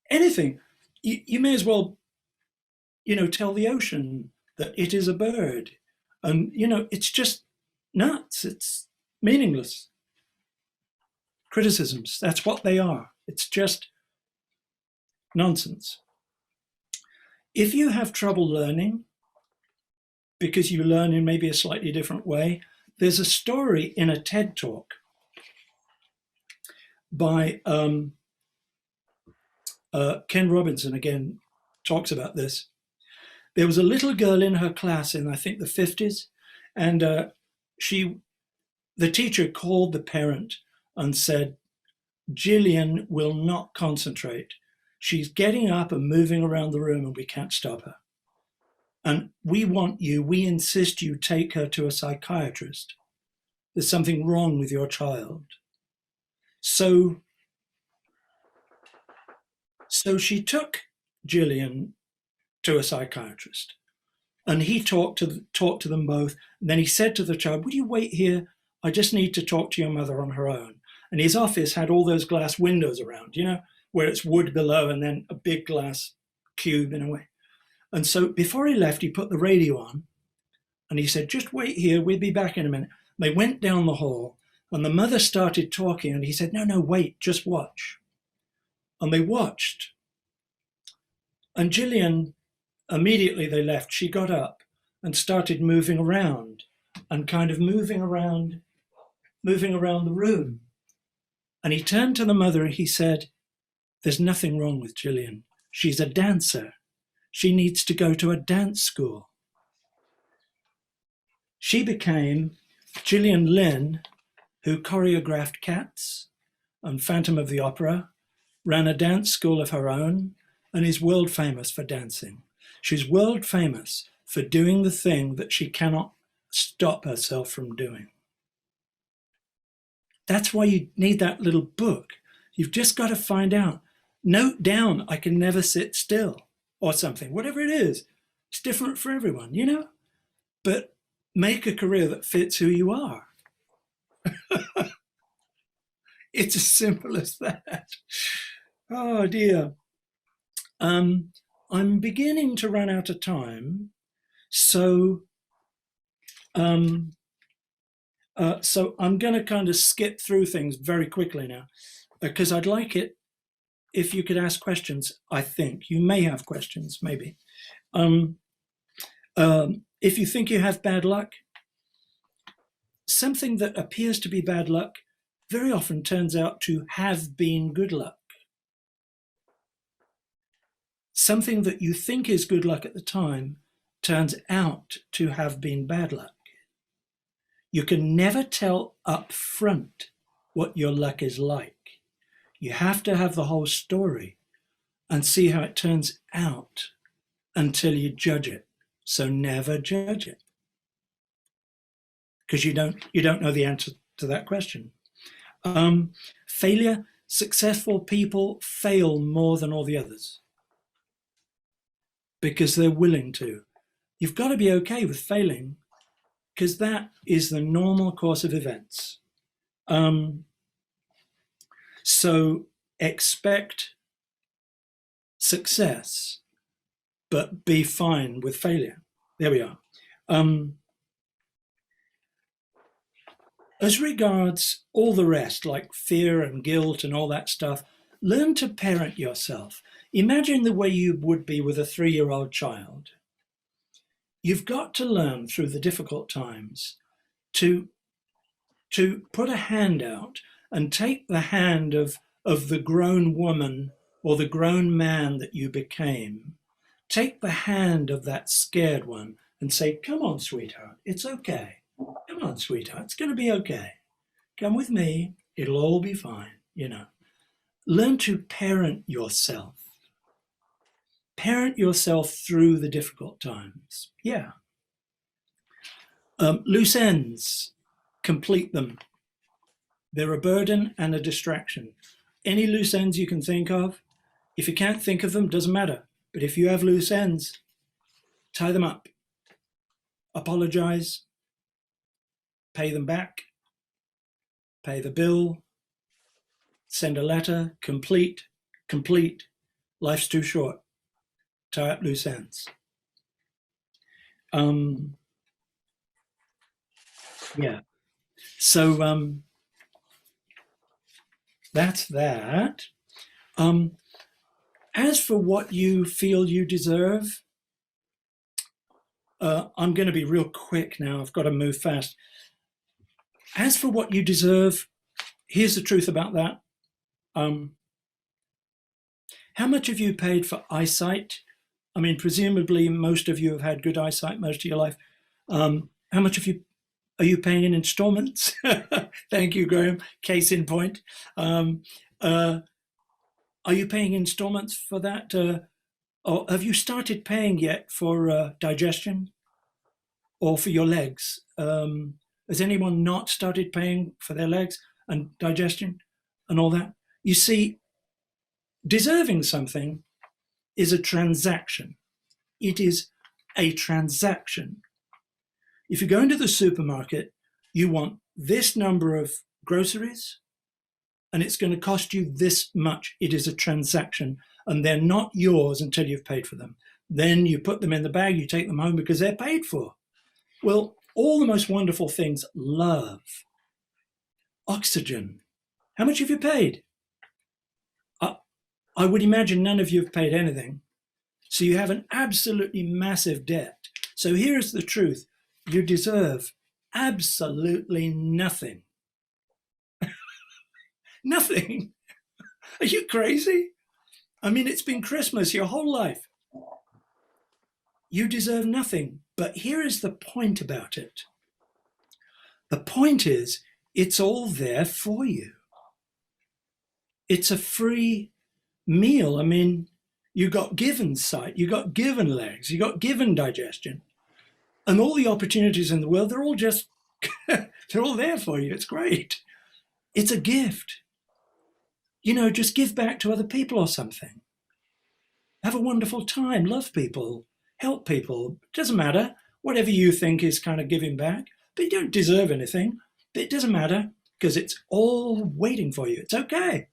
Anything. You may as well, tell the ocean that it is a bird. And, it's just nuts. It's meaningless. Criticisms, that's what they are. It's just nonsense. If you have trouble learning, because you learn in maybe a slightly different way, there's a story in a TED Talk by Ken Robinson, again, talks about this. There was a little girl in her class in, I think, the 50s, and the teacher called the parent and said, Gillian will not concentrate. She's getting up and moving around the room and we can't stop her. And we insist you take her to a psychiatrist. There's something wrong with your child. So she took Gillian to a psychiatrist, and he talked to them both. And then he said to the child, would you wait here? I just need to talk to your mother on her own. And his office had all those glass windows around, where it's wood below and then a big glass cube in a way. And so before he left, he put the radio on and he said, just wait here, we'll be back in a minute. They went down the hall and the mother started talking and he said, no, wait, just watch. And they watched. And Gillian, immediately they left, she got up and started moving around and kind of moving around the room. And he turned to the mother and he said, there's nothing wrong with Gillian. She's a dancer. She needs to go to a dance school. She became Gillian Lynne, who choreographed Cats and Phantom of the Opera, ran a dance school of her own, and is world famous for dancing. She's world famous for doing the thing that she cannot stop herself from doing. That's why you need that little book. You've just got to find out. Note down, I can never sit still, or something, whatever it is. It's different for everyone, but make a career that fits who you are. It's as simple as that. Oh dear. I'm beginning to run out of time, so I'm going to kind of skip through things very quickly now, because I'd like it if you could ask questions. I think you may have questions, maybe. If you think you have bad luck, something that appears to be bad luck very often turns out to have been good luck. Something that you think is good luck at the time turns out to have been bad luck. You can never tell up front what your luck is like. You have to have the whole story and see how it turns out until you judge it. So never judge it, because you don't know the answer to that question. Failure, successful people fail more than all the others because they're willing to. You've got to be okay with failing, because that is the normal course of events. So expect success, but be fine with failure. There we are. As regards all the rest, like fear and guilt and all that stuff, learn to parent yourself. Imagine the way you would be with a 3-year-old child. You've got to learn through the difficult times to put a hand out and take the hand of the grown woman or the grown man that you became. Take the hand of that scared one and say, come on, sweetheart, it's okay. Come on, sweetheart, it's going to be okay. Come with me, it'll all be fine, you know. Learn to parent yourself. Parent yourself through the difficult times. Yeah. Loose ends, complete them. They're a burden and a distraction. Any loose ends you can think of, if you can't think of them, doesn't matter. But if you have loose ends, tie them up. Apologize. Pay them back. Pay the bill. Send a letter. Complete. Life's too short. Tie up loose ends. Yeah. So that's that. As for what you feel you deserve, I'm going to be real quick now. I've got to move fast. As for what you deserve, here's the truth about that. How much have you paid for eyesight? I mean, presumably most of you have had good eyesight most of your life. How much are you paying in installments? Thank you, Graeme. Case in point. Are you paying installments for that? Or have you started paying yet for digestion or for your legs? Has anyone not started paying for their legs and digestion and all that? You see, deserving something is a transaction. It is a transaction. If you go into the supermarket, you want this number of groceries and it's going to cost you this much. It is a transaction and they're not yours until you've paid for them. Then you put them in the bag, you take them home because they're paid for. Well, all the most wonderful things, love, oxygen. How much have you paid? I would imagine none of you have paid anything. So you have an absolutely massive debt. So here's the truth. You deserve absolutely nothing. Nothing. Are you crazy? I mean, it's been Christmas your whole life. You deserve nothing. But here is the point about it. The point is, it's all there for you. It's a free meal. I mean, you got given sight, you got given legs, you got given digestion, and all the opportunities in the world, they're all just, they're all there for you. It's great. It's a gift. You know, just give back to other people or something. Have a wonderful time, love people, help people. It doesn't matter. Whatever you think is kind of giving back, but you don't deserve anything. But it doesn't matter because it's all waiting for you. It's okay.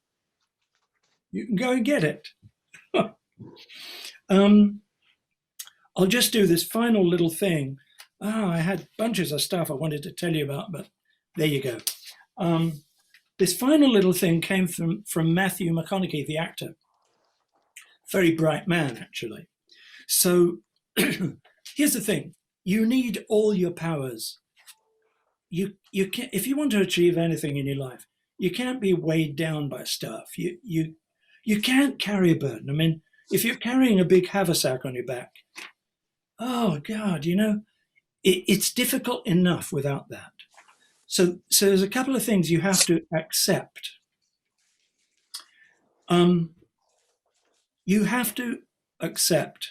You can go and get it. I'll just do this final little thing. I had bunches of stuff I wanted to tell you about, but there you go. This final little thing came from Matthew McConaughey, the actor. Very bright man, actually. So here's the thing. You need all your powers. You can, if you want to achieve anything in your life, you can't be weighed down by stuff. You can't carry a burden. I mean, if you're carrying a big haversack on your back, oh God, you know, it's difficult enough without that. So there's a couple of things you have to accept. You have to accept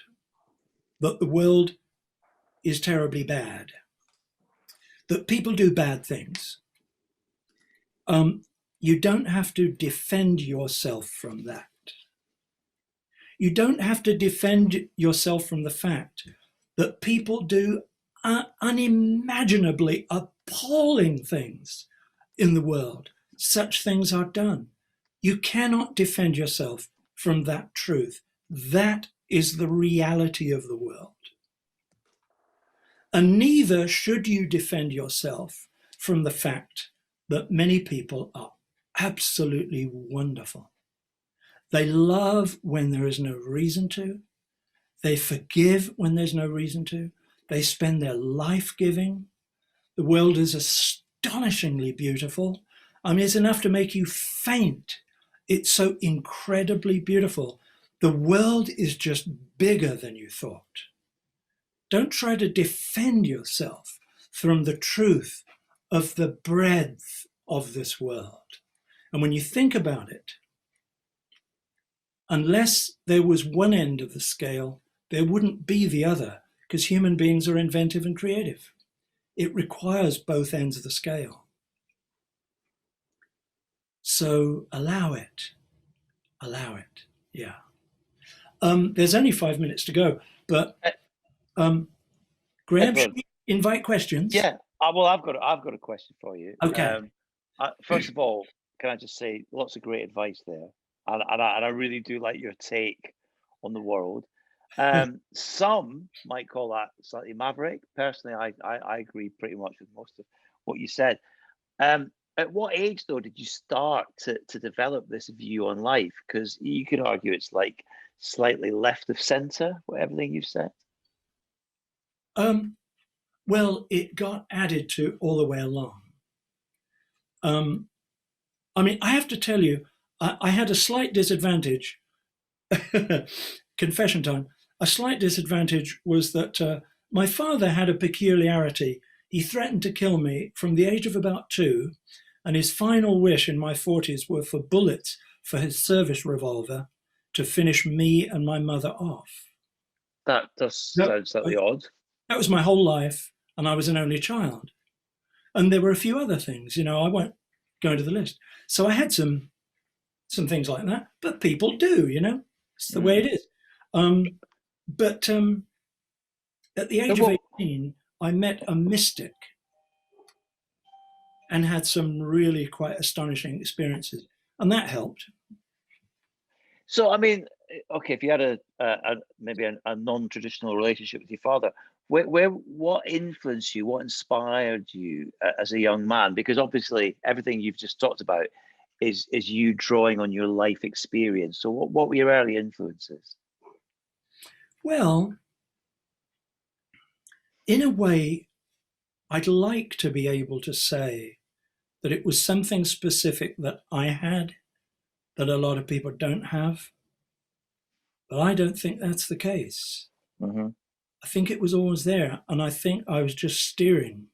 that the world is terribly bad, that people do bad things. You don't have to defend yourself from that. You don't have to defend yourself from the fact that people do unimaginably appalling things in the world. Such things are done. You cannot defend yourself from that truth. That is the reality of the world. And neither should you defend yourself from the fact that many people are absolutely wonderful. They love when there is no reason to. They forgive when there's no reason to. They spend their life giving. The world is astonishingly beautiful. I mean, it's enough to make you faint. It's so incredibly beautiful. The world is just bigger than you thought. don't try to defend yourself from the truth of the breadth of this world. And when you think about it, unless there was one end of the scale, there wouldn't be the other, because human beings are inventive and creative. It requires both ends of the scale. So allow it. Allow it. Yeah. There's only 5 minutes to go, but Graeme, should we invite questions? Yeah. Well, I've got a question for you. Okay. First of all, can I just say lots of great advice there, and I really do like your take on the world. Some might call that slightly maverick. Personally, I agree pretty much with most of what you said. At what age, though, did you start to develop this view on life? Because you could argue it's like slightly left of centre, everything you've said. Well, it got added to all the way along. I mean, I have to tell you, I had a slight disadvantage. Confession time. A slight disadvantage was that my father had a peculiarity. He threatened to kill me from the age of about 2, and his final wish in my 40s were for bullets for his service revolver to finish me and my mother off. That does sound slightly odd. That was my whole life, and I was an only child. And there were a few other things, I won't go into the list. So I had some things like that, but people do, it's the way it is. But at the age of 18, I met a mystic and had some really quite astonishing experiences, and that helped. So, I mean, okay, if you had maybe a non-traditional relationship with your father, what influenced you, what inspired you as a young man? Because obviously everything you've just talked about is you drawing on your life experience. So what were your early influences? Well, in a way, I'd like to be able to say that it was something specific that I had that a lot of people don't have. But I don't think that's the case. Mm-hmm. I think it was always there. And I think I was just steering.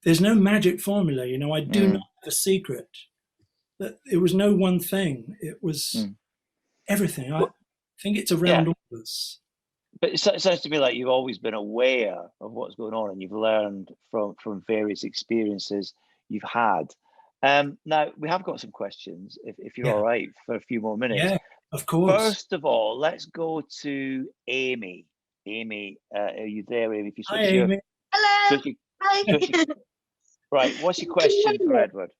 There's no magic formula, I do not have a secret. That it was no one thing. It was everything. I think it's around all of us. But it sounds to me like you've always been aware of what's going on, and you've learned from various experiences you've had. Now, we have got some questions, if you're all right, for a few more minutes. Yeah, of course. First of all, let's go to Amy. Amy, are you there, Amy? If you Hi, Amy. Hello. Hi. Right, what's your question for Edward?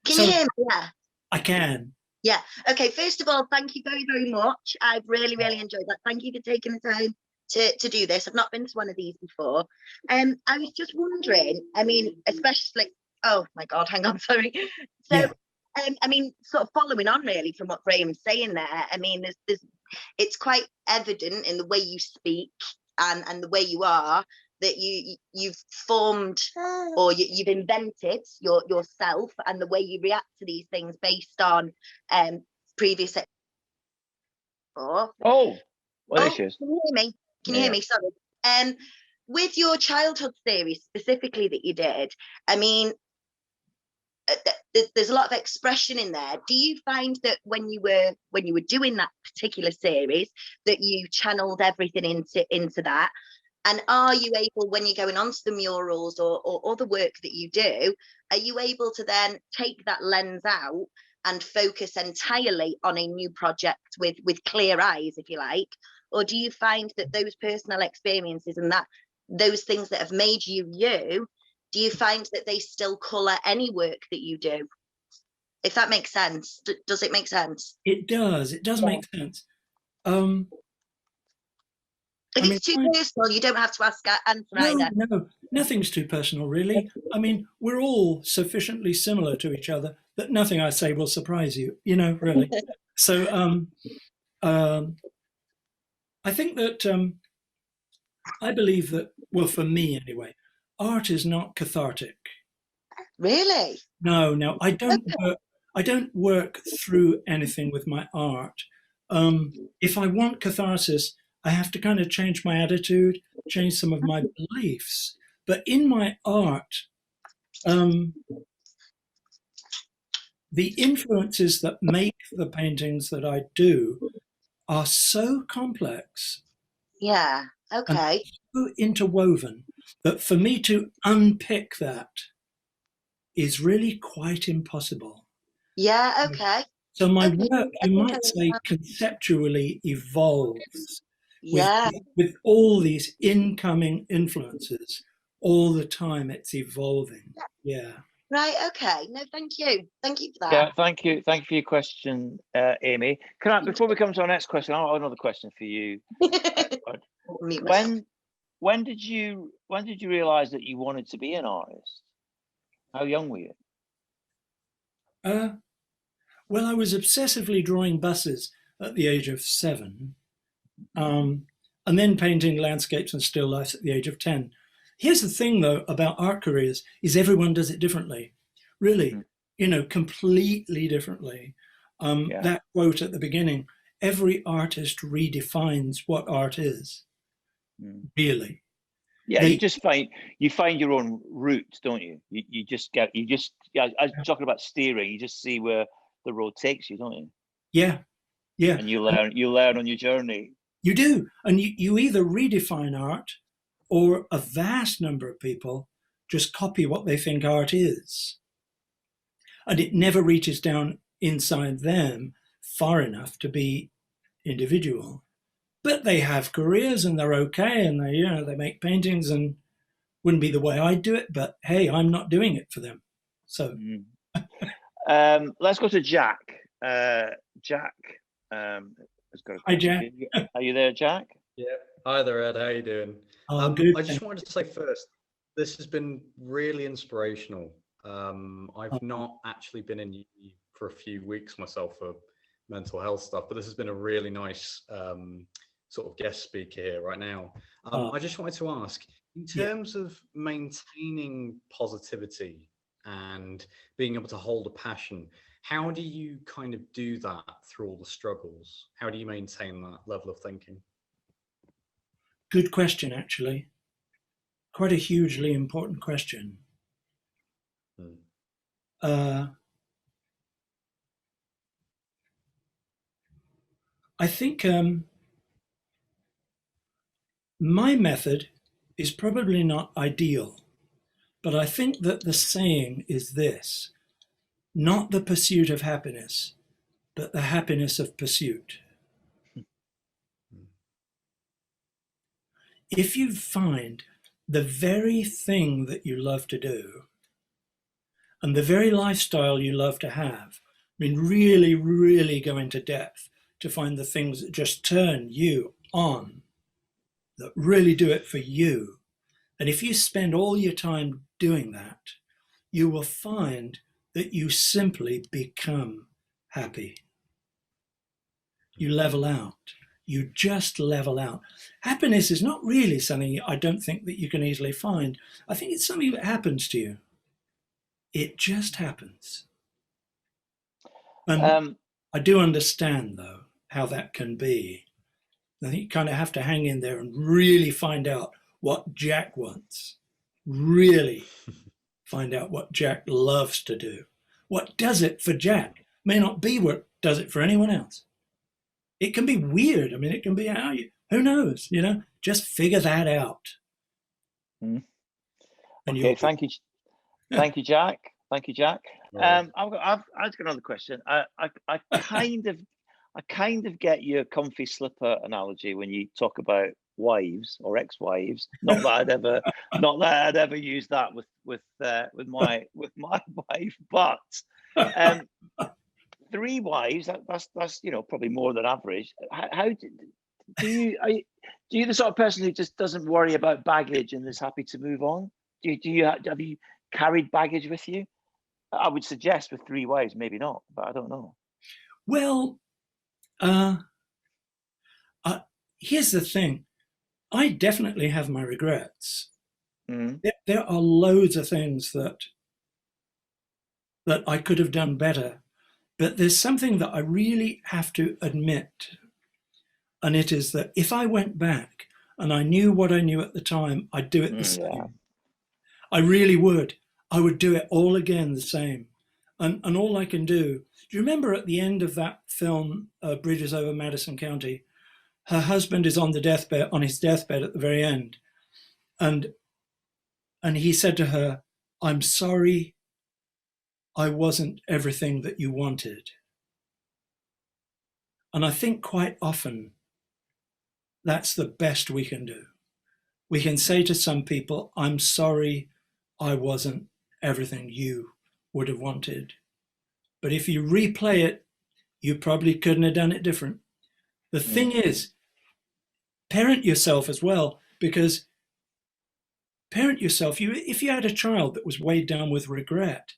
Can you hear me? Yeah. I can. Yeah. Okay, first of all, thank you very, very much. I've really, really enjoyed that. Thank you for taking the time to do this. I've not been to one of these before. I was just wondering, I mean, especially, oh my God, hang on, sorry. So, I mean, sort of following on really from what Graeme's saying there, I mean, it's quite evident in the way you speak and the way you are that you've formed or you've invented yourself and the way you react to these things based on previous. Oh, well, there she is. Can you hear me? Can you hear me? Sorry. With your childhood series specifically that you did, I mean, there's a lot of expression in there. Do you find that when you were doing that particular series that you channeled everything into that? And are you able, when you're going onto the murals or other work that you do, are you able to then take that lens out and focus entirely on a new project with clear eyes, if you like? Or do you find that those personal experiences and those things that have made you you, do you find that they still colour any work that you do? If that makes sense. Does it make sense? It does. It does make sense. If it's too personal, you don't have to answer either. No, nothing's too personal, really. I mean, we're all sufficiently similar to each other that nothing I say will surprise you, really. So I think that I believe that, well, for me anyway, art is not cathartic. Really? No, I don't work through anything with my art. If I want catharsis, I have to kind of change my attitude, change some of my beliefs. But in my art, the influences that make the paintings that I do are so complex Yeah. and Okay. so interwoven that for me to unpick that is really quite impossible. Yeah. Okay. So my Okay. work, I you think I might say, understand. conceptually evolves Yeah. with all these incoming influences all the time. It's evolving. Yeah. Right. Okay. No, thank you. Thank you for Yeah, that. thank you. Thank you for your question, Amy. Can I, before we come to our next question, I have another question for you. Mute myself. When did you realize that you wanted to be an artist? How young were you? Well, I was obsessively drawing buses at the age of 7, and then painting landscapes and still lifes at the age of 10. Here's the thing, though, about art careers is everyone does it differently. Really, completely differently. Yeah. That quote at the beginning, every artist redefines what art is, really. Yeah, you find your own route, don't you? You just I was talking about steering, you just see where the road takes you, don't you? Yeah, yeah. And you learn on your journey. You do. And you either redefine art or a vast number of people just copy what they think art is. And it never reaches down inside them far enough to be individual. But they have careers and they're okay, and they make paintings, and wouldn't be the way I do it, but hey, I'm not doing it for them. So let's go to Jack. Jack has got a question. Hi, Jack. Are you there, Jack? Yeah. Hi there, Ed. How you doing? Good. I just wanted to say first, this has been really inspirational. I've not actually been in uni for a few weeks myself for mental health stuff, but this has been a really nice sort of guest speaker here right now. I just wanted to ask, in terms of maintaining positivity and being able to hold a passion, how do you kind of do that through all the struggles? How do you maintain that level of thinking? Good question, actually. Quite a hugely important question. I think my method is probably not ideal, but I think that the saying is this: not the pursuit of happiness, but the happiness of pursuit. If you find the very thing that you love to do and the very lifestyle you love to have, I mean, really, really go into depth to find the things that just turn you on, that really do it for you. And if you spend all your time doing that, you will find that you simply become happy. You level out. You just level out. Happiness is not really something I don't think that you can easily find. I think it's something that happens to you. It just happens. And I do understand, though, how that can be. I think you kind of have to hang in there and really find out what Jack wants. Really find out what Jack loves to do. What does it for Jack may not be what does it for anyone else. It can be weird. I mean, it can be who knows, just figure that out. Okay, thank you. Thank you, Jack. Thank you, Jack. I've got another question. I kind of get your comfy slipper analogy when you talk about wives or ex-wives. Not that I'd ever use that with my wife, but 3 wives. That's probably more than average. How do you the sort of person who just doesn't worry about baggage and is happy to move on? Have you carried baggage with you? I would suggest with 3 wives, maybe not, but I don't know. Well, here's the thing. I definitely have my regrets. There are loads of things that I could have done better, but there's something that I really have to admit. and it is that if I went back and I knew what I knew at the time, I'd do it the same. Yeah. I really would. I would do it all again the same. And all I can do you remember at the end of that film, Bridges Over Madison County, her husband is on his deathbed at the very end. And he said to her, "I'm sorry I wasn't everything that you wanted." And I think quite often that's the best we can do. We can say to some people, "I'm sorry I wasn't everything you would have wanted." But if you replay it, you probably couldn't have done it different. The thing is, parent yourself as well, because if you had a child that was weighed down with regret,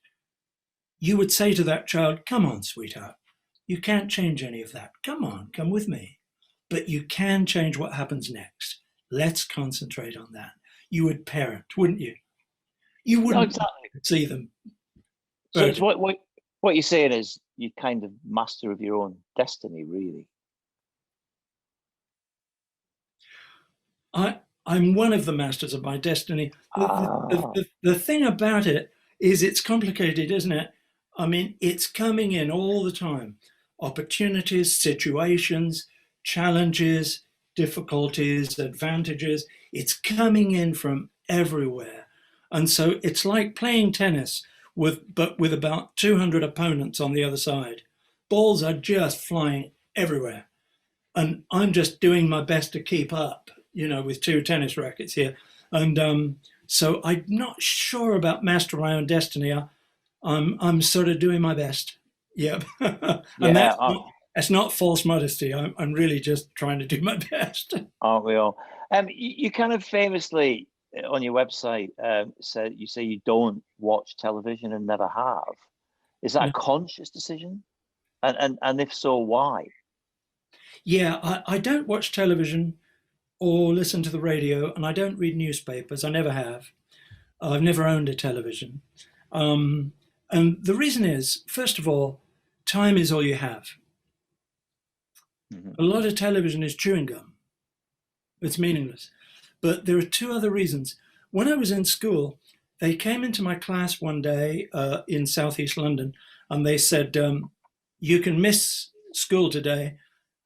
you would say to that child, "Come on, sweetheart, you can't change any of that. Come on, come with me. But you can change what happens next. Let's concentrate on that." You would parent, wouldn't you? You wouldn't see them. So it's what you're saying is you're kind of master of your own destiny, really. I'm one of the masters of my destiny. The thing about it is it's complicated, isn't it? I mean, it's coming in all the time. Opportunities, situations, challenges, difficulties, advantages. It's coming in from everywhere. And so it's like playing tennis with about 200 opponents on the other side. Balls are just flying everywhere. And I'm just doing my best to keep up, with 2 tennis rackets here. And so I'm not sure about master my own destiny. I'm sort of doing my best. Yep. And that's not false modesty. I'm really just trying to do my best. Aren't we all? You kind of famously on your website say you don't watch television and never have. Is that a conscious decision? And if so, why? Yeah, I don't watch television or listen to the radio, and I don't read newspapers. I never have. I've never owned a television. And the reason is, first of all, time is all you have. A lot of television is chewing gum. It's meaningless. But there are 2 other reasons. When I was in school, they came into my class one day in Southeast London, and they said, "You can miss school today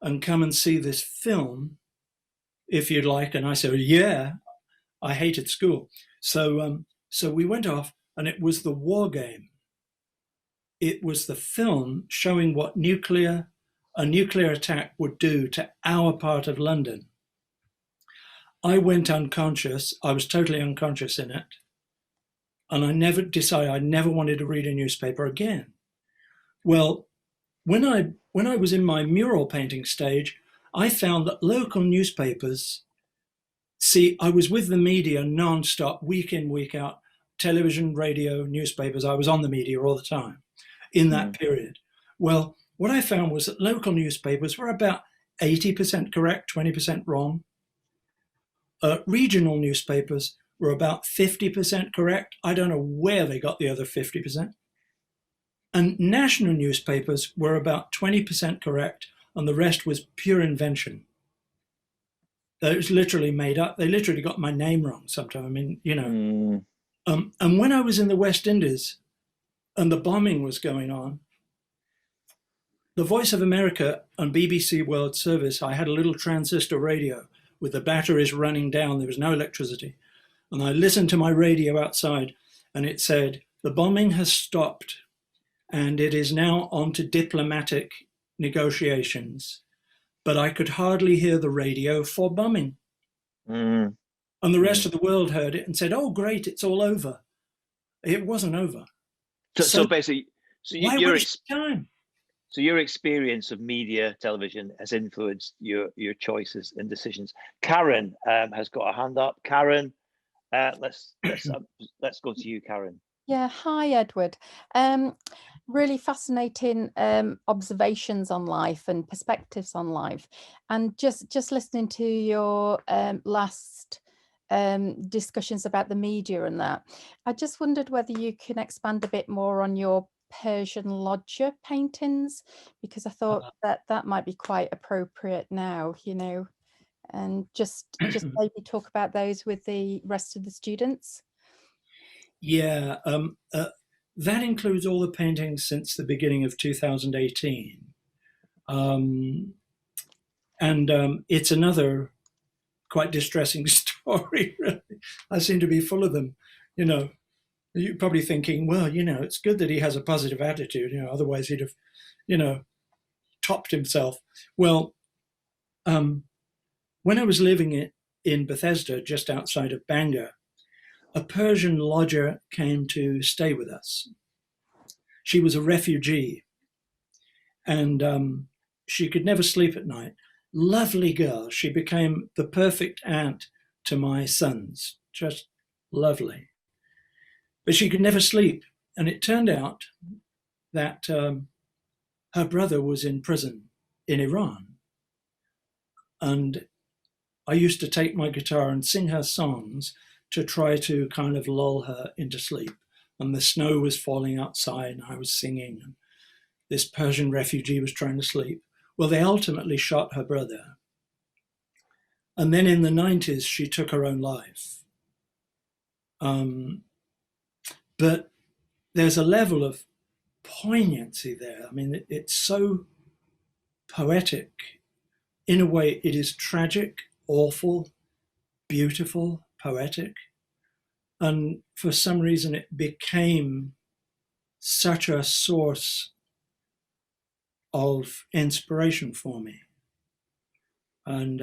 and come and see this film if you'd like." And I said, "Yeah, I hated school." So we went off, and it was The War Game. It was the film showing what a nuclear attack would do to our part of London. I went unconscious. I was totally unconscious in it. And I never wanted to read a newspaper again. Well, when I was in my mural painting stage, I found that local newspapers, I was with the media non-stop, week in, week out, television, radio, newspapers. I was on the media all the time in that period. Well, what I found was that local newspapers were about 80% correct, 20% wrong. Regional newspapers were about 50% correct. I don't know where they got the other 50%. And national newspapers were about 20% correct, and the rest was pure invention. It was literally made up. They literally got my name wrong sometimes. I mean, and when I was in the West Indies and the bombing was going on, the Voice of America and BBC World Service, I had a little transistor radio with the batteries running down. There was no electricity. And I listened to my radio outside, and it said, "The bombing has stopped, and it is now on to diplomatic negotiations." But I could hardly hear the radio for bombing. And the rest of the world heard it and said, "Oh, great, it's all over." It wasn't over. So basically, why waste time? So your experience of media, television has influenced your choices and decisions. Karen has got a hand up. Karen, let's go to you, Karen. Yeah, hi, Edward. Really fascinating observations on life and perspectives on life. And just listening to your last discussions about the media and that, I just wondered whether you can expand a bit more on your Persian lodger paintings, because I thought that might be quite appropriate now, you know, and just maybe talk about those with the rest of the students. Yeah, that includes all the paintings since the beginning of 2018. It's another quite distressing story, really. I seem to be full of them. You know, you're probably thinking, well, you know, it's good that he has a positive attitude, you know, otherwise he'd have, you know, topped himself. Well, when I was living in Bethesda, just outside of Bangor, a Persian lodger came to stay with us. She was a refugee, and she could never sleep at night. Lovely girl. She became the perfect aunt to my sons. Just lovely. But she could never sleep. And it turned out that her brother was in prison in Iran. And I used to take my guitar and sing her songs to try to kind of lull her into sleep. And the snow was falling outside and I was singing. And this Persian refugee was trying to sleep. Well, they ultimately shot her brother. And then in the 90s, she took her own life. But there's a level of poignancy there. I mean, it's so poetic. In a way, it is tragic, awful, beautiful, poetic. And for some reason, it became such a source of inspiration for me. And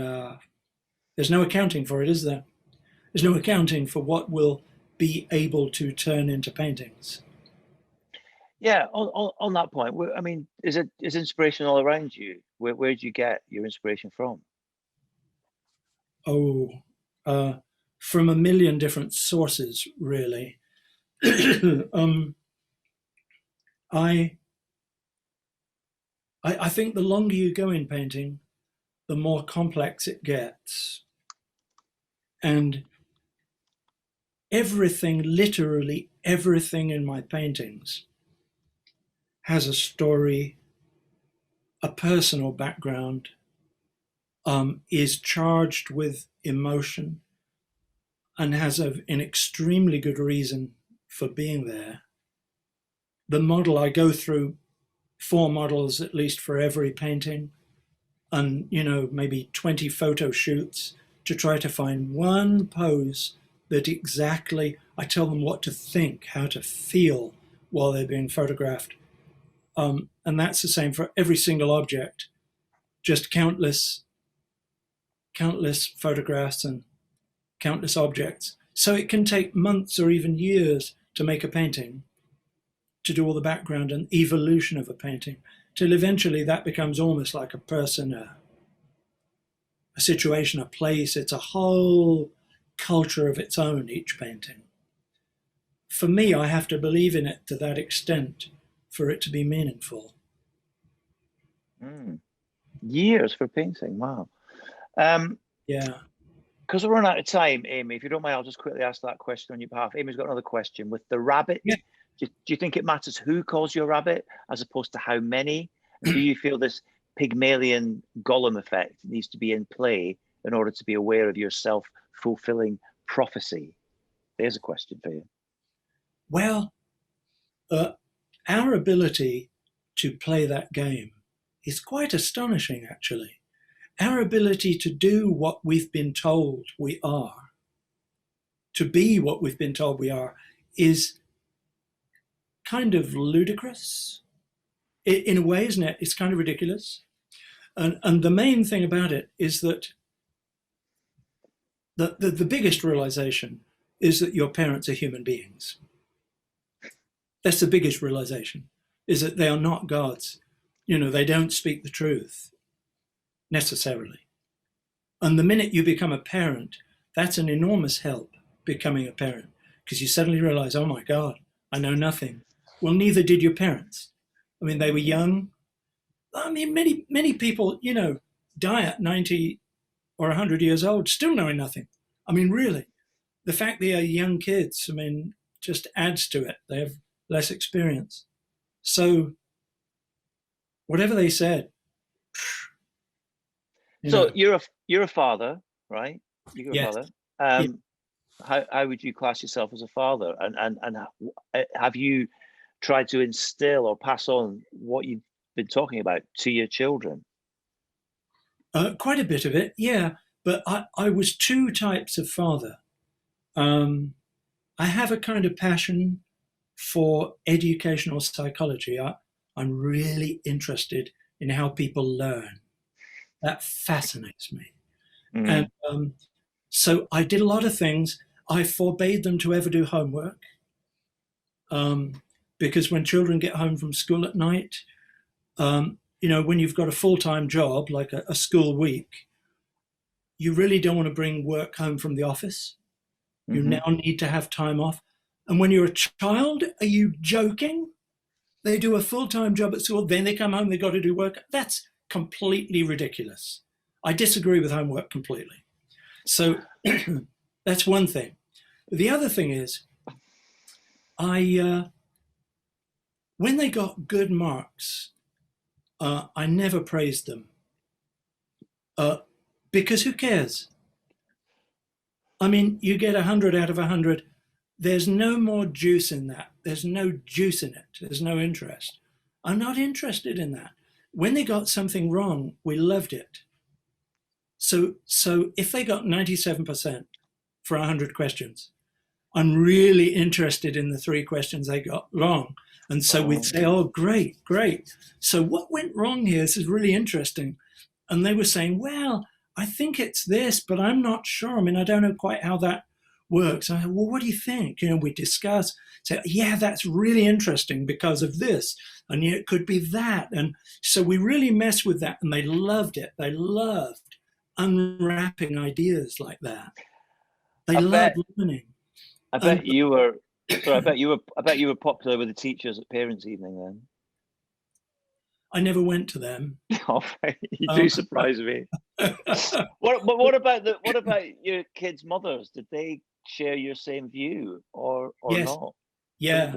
there's no accounting for it, is there? There's no accounting for what will be able to turn into paintings. Yeah, on that point, I mean, is inspiration all around you? Where do you get your inspiration from? Oh, from a million different sources, really. I think the longer you go in painting, the more complex it gets. And everything, literally everything in my paintings has a story, a personal background, is charged with emotion, and has an extremely good reason for being there. The model, I go through 4 models at least for every painting, and, you know, maybe 20 photo shoots to try to find one pose that exactly, I tell them what to think, how to feel while they're being photographed. And that's the same for every single object, just countless photographs and countless objects. So it can take months or even years to make a painting, to do all the background and evolution of a painting, till eventually that becomes almost like a person, a situation, a place. It's a whole culture of its own, each painting. For me, I have to believe in it to that extent for it to be meaningful. Years for painting, wow. Yeah. Because we're running out of time, Amy, if you don't mind, I'll just quickly ask that question on your behalf. Amy's got another question. With the rabbit, yeah. Do you think it matters who calls you a rabbit as opposed to how many? And do you feel this Pygmalion Gollum effect needs to be in play in order to be aware of your self-fulfilling prophecy? There's a question for you. Well, our ability to play that game is quite astonishing, actually. Our ability to do what we've been told we are, to be what we've been told we are, is kind of ludicrous. In a way, isn't it? It's kind of ridiculous. And the main thing about it is that the biggest realization is that your parents are human beings. That's the biggest realization, is that they are not gods. You know, they don't speak the truth necessarily. And the minute you become a parent, that's an enormous help, becoming a parent, because you suddenly realize, oh my God, I know nothing. Well, neither did your parents. I mean, they were young. I mean, many people, you know, die at 90 or 100 years old, still knowing nothing. I mean, really, the fact they are young kids, I mean, just adds to it. They have less experience. So whatever they said. So you're a father, right? You're a Yes. father. Yeah. How would you class yourself as a father? And have you tried to instill or pass on what you've been talking about to your children? Quite a bit of it, yeah. But I was two types of father. I have a kind of passion for educational psychology. I'm really interested in how people learn. That fascinates me. Mm. And so I did a lot of things. I forbade them to ever do homework, because when children get home from school at night, when you've got a full-time job, like a school week, you really don't want to bring work home from the office. You Mm-hmm. now need to have time off. And when you're a child, are you joking? They do a full-time job at school, then they come home, they've got to do work. That's completely ridiculous. I disagree with homework completely. So that's one thing. The other thing is, when they got good marks, I never praised them. Because who cares? I mean, you get 100 out of 100. There's no more juice in that. There's no juice in it. There's no interest. I'm not interested in that. When they got something wrong, we loved it. So if they got 97% for 100 questions, I'm really interested in the 3 questions they got wrong. And so we'd say, oh, great. So what went wrong here? This is really interesting. And they were saying, well, I think it's this, but I'm not sure. I mean, I don't know quite how that works. I said, well, what do you think? We discuss, say, yeah, that's really interesting because of this. And yeah, it could be that. And so we really messed with that, and they loved it. They loved unwrapping ideas like that. They loved learning. I bet you were popular with the teachers at parents' evening then. I never went to them. Oh, you do surprise me. What about your kids' mothers? Did they share your same view or yes. not? Yeah.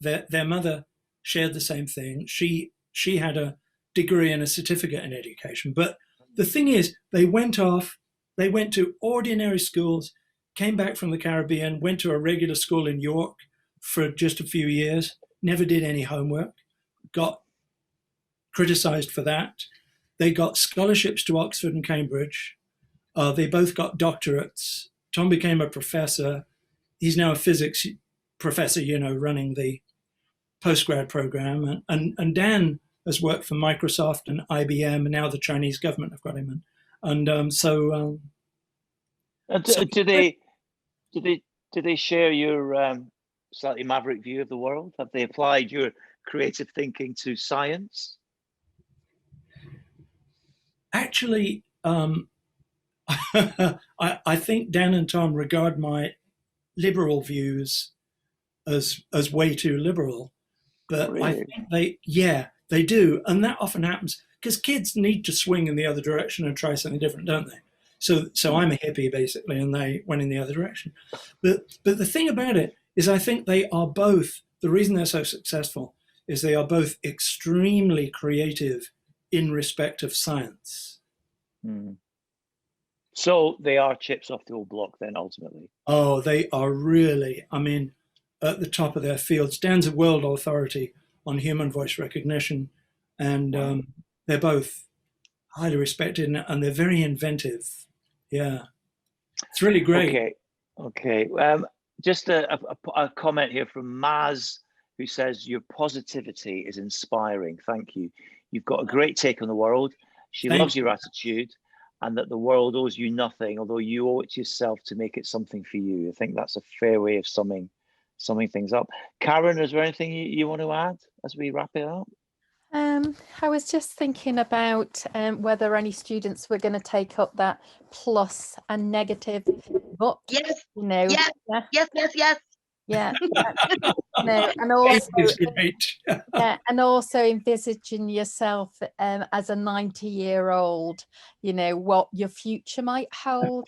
Their mother shared the same thing. She had a degree and a certificate in education. But the thing is, they went to ordinary schools, came back from the Caribbean, went to a regular school in York for just a few years, never did any homework, got criticized for that. They got scholarships to Oxford and Cambridge. They both got doctorates. Tom became a professor. He's now a physics professor, running the postgrad program. And Dan has worked for Microsoft and IBM, and now the Chinese government have got him. Do they share your slightly maverick view of the world? Have they applied your creative thinking to science? Actually, I think Dan and Tom regard my liberal views as way too liberal, but really? I think they do, and that often happens because kids need to swing in the other direction and try something different, don't they? So I'm a hippie basically, and they went in the other direction. But the thing about it is, I think they are both. The reason they're so successful is they are both extremely creative in respect of science. So they are chips off the old block then, ultimately. Oh, they are really, I mean, at the top of their fields. Dan's a world authority on human voice recognition, and they're both highly respected, and they're very inventive. Yeah, it's really great. Okay. Just a comment here from Maz, who says, your positivity is inspiring. Thank you. You've got a great take on the world. She loves your attitude, and that the world owes you nothing, although you owe it to yourself to make it something for you. I think that's a fair way of summing things up. Karen, is there anything you want to add as we wrap it up? I was just thinking about whether any students were going to take up that plus and negative book. Yes. Yes. Yeah. No, and also, and also envisaging yourself as a 90-year-old, what your future might hold.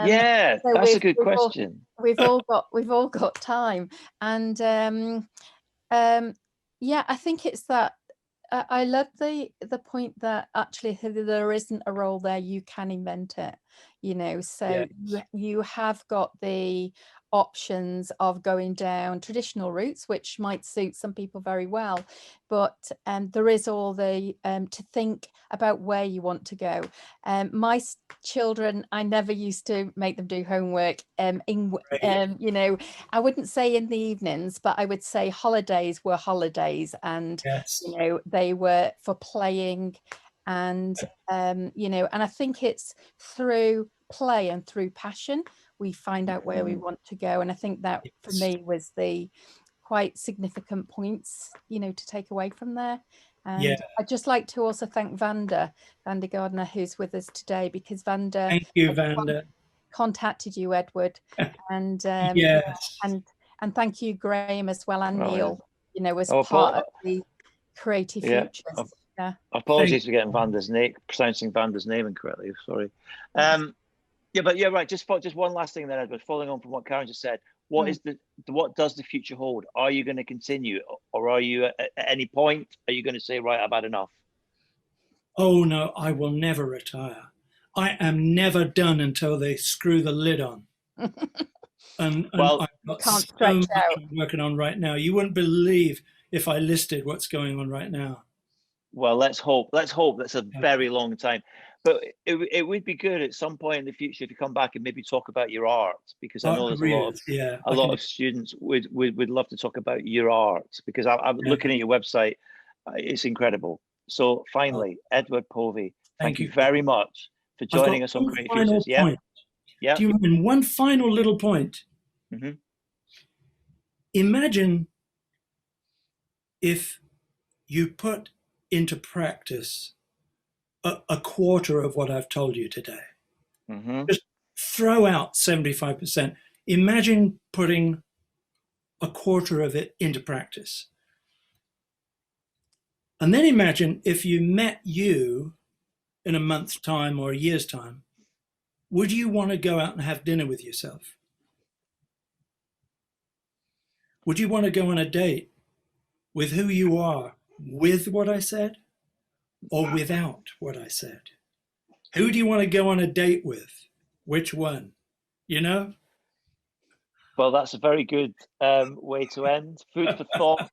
Yeah, so that's a good question. We've all got time, and Yeah, I think it's that. I love the point that actually there isn't a role there, you can invent it, you know, so you have got the options of going down traditional routes, which might suit some people very well, but there is all the to think about where you want to go. My children, I never used to make them do homework you know, I wouldn't say in the evenings, but I would say holidays were holidays, and you know, they were for playing, and you know, and I think it's through play and through passion we find out where we want to go, and I think that for me was the quite significant points, you know, to take away from there. And I'd just like to also thank Vanda Gardner, who's with us today, because Vanda, thank you, Vanda, contacted you, Edward, and and thank you, Graeme, as well, and Neil, you know, as part of the Creative Futures. Apologies for getting pronouncing Vanda's name incorrectly. Sorry. But right. Just one last thing then, Edward. Following on from what Karen just said, what does the future hold? Are you going to continue, or are you at any point are you going to say, right, I've had enough? Oh no, I will never retire. I am never done until they screw the lid on. And well, I've got can't so much I'm working on right now. You wouldn't believe if I listed what's going on right now. Well, let's hope that's a very long time, but it would be good at some point in the future if you come back and maybe talk about your art, because I know there's a lot of students would love to talk about your art, because I'm looking at your website, it's incredible. So finally, Edward Povey, thank you very much for joining us on Creative Futures. Do you mind one final little point? Imagine if you put into practice a quarter of what I've told you today. Just throw out 75%. Imagine putting a quarter of it into practice. And then imagine if you met you in a month's time or a year's time, would you want to go out and have dinner with yourself? Would you want to go on a date with who you are, with what I said or without what I said? Who do you want to go on a date with? Which one? You know? Well, that's a very good way to end. Food for thought.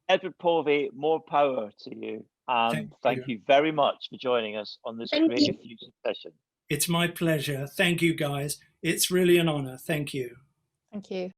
Edward Povey, more power to you. And thank you very much for joining us on this Creative Futures session. It's my pleasure. Thank you, guys. It's really an honor. Thank you. Thank you.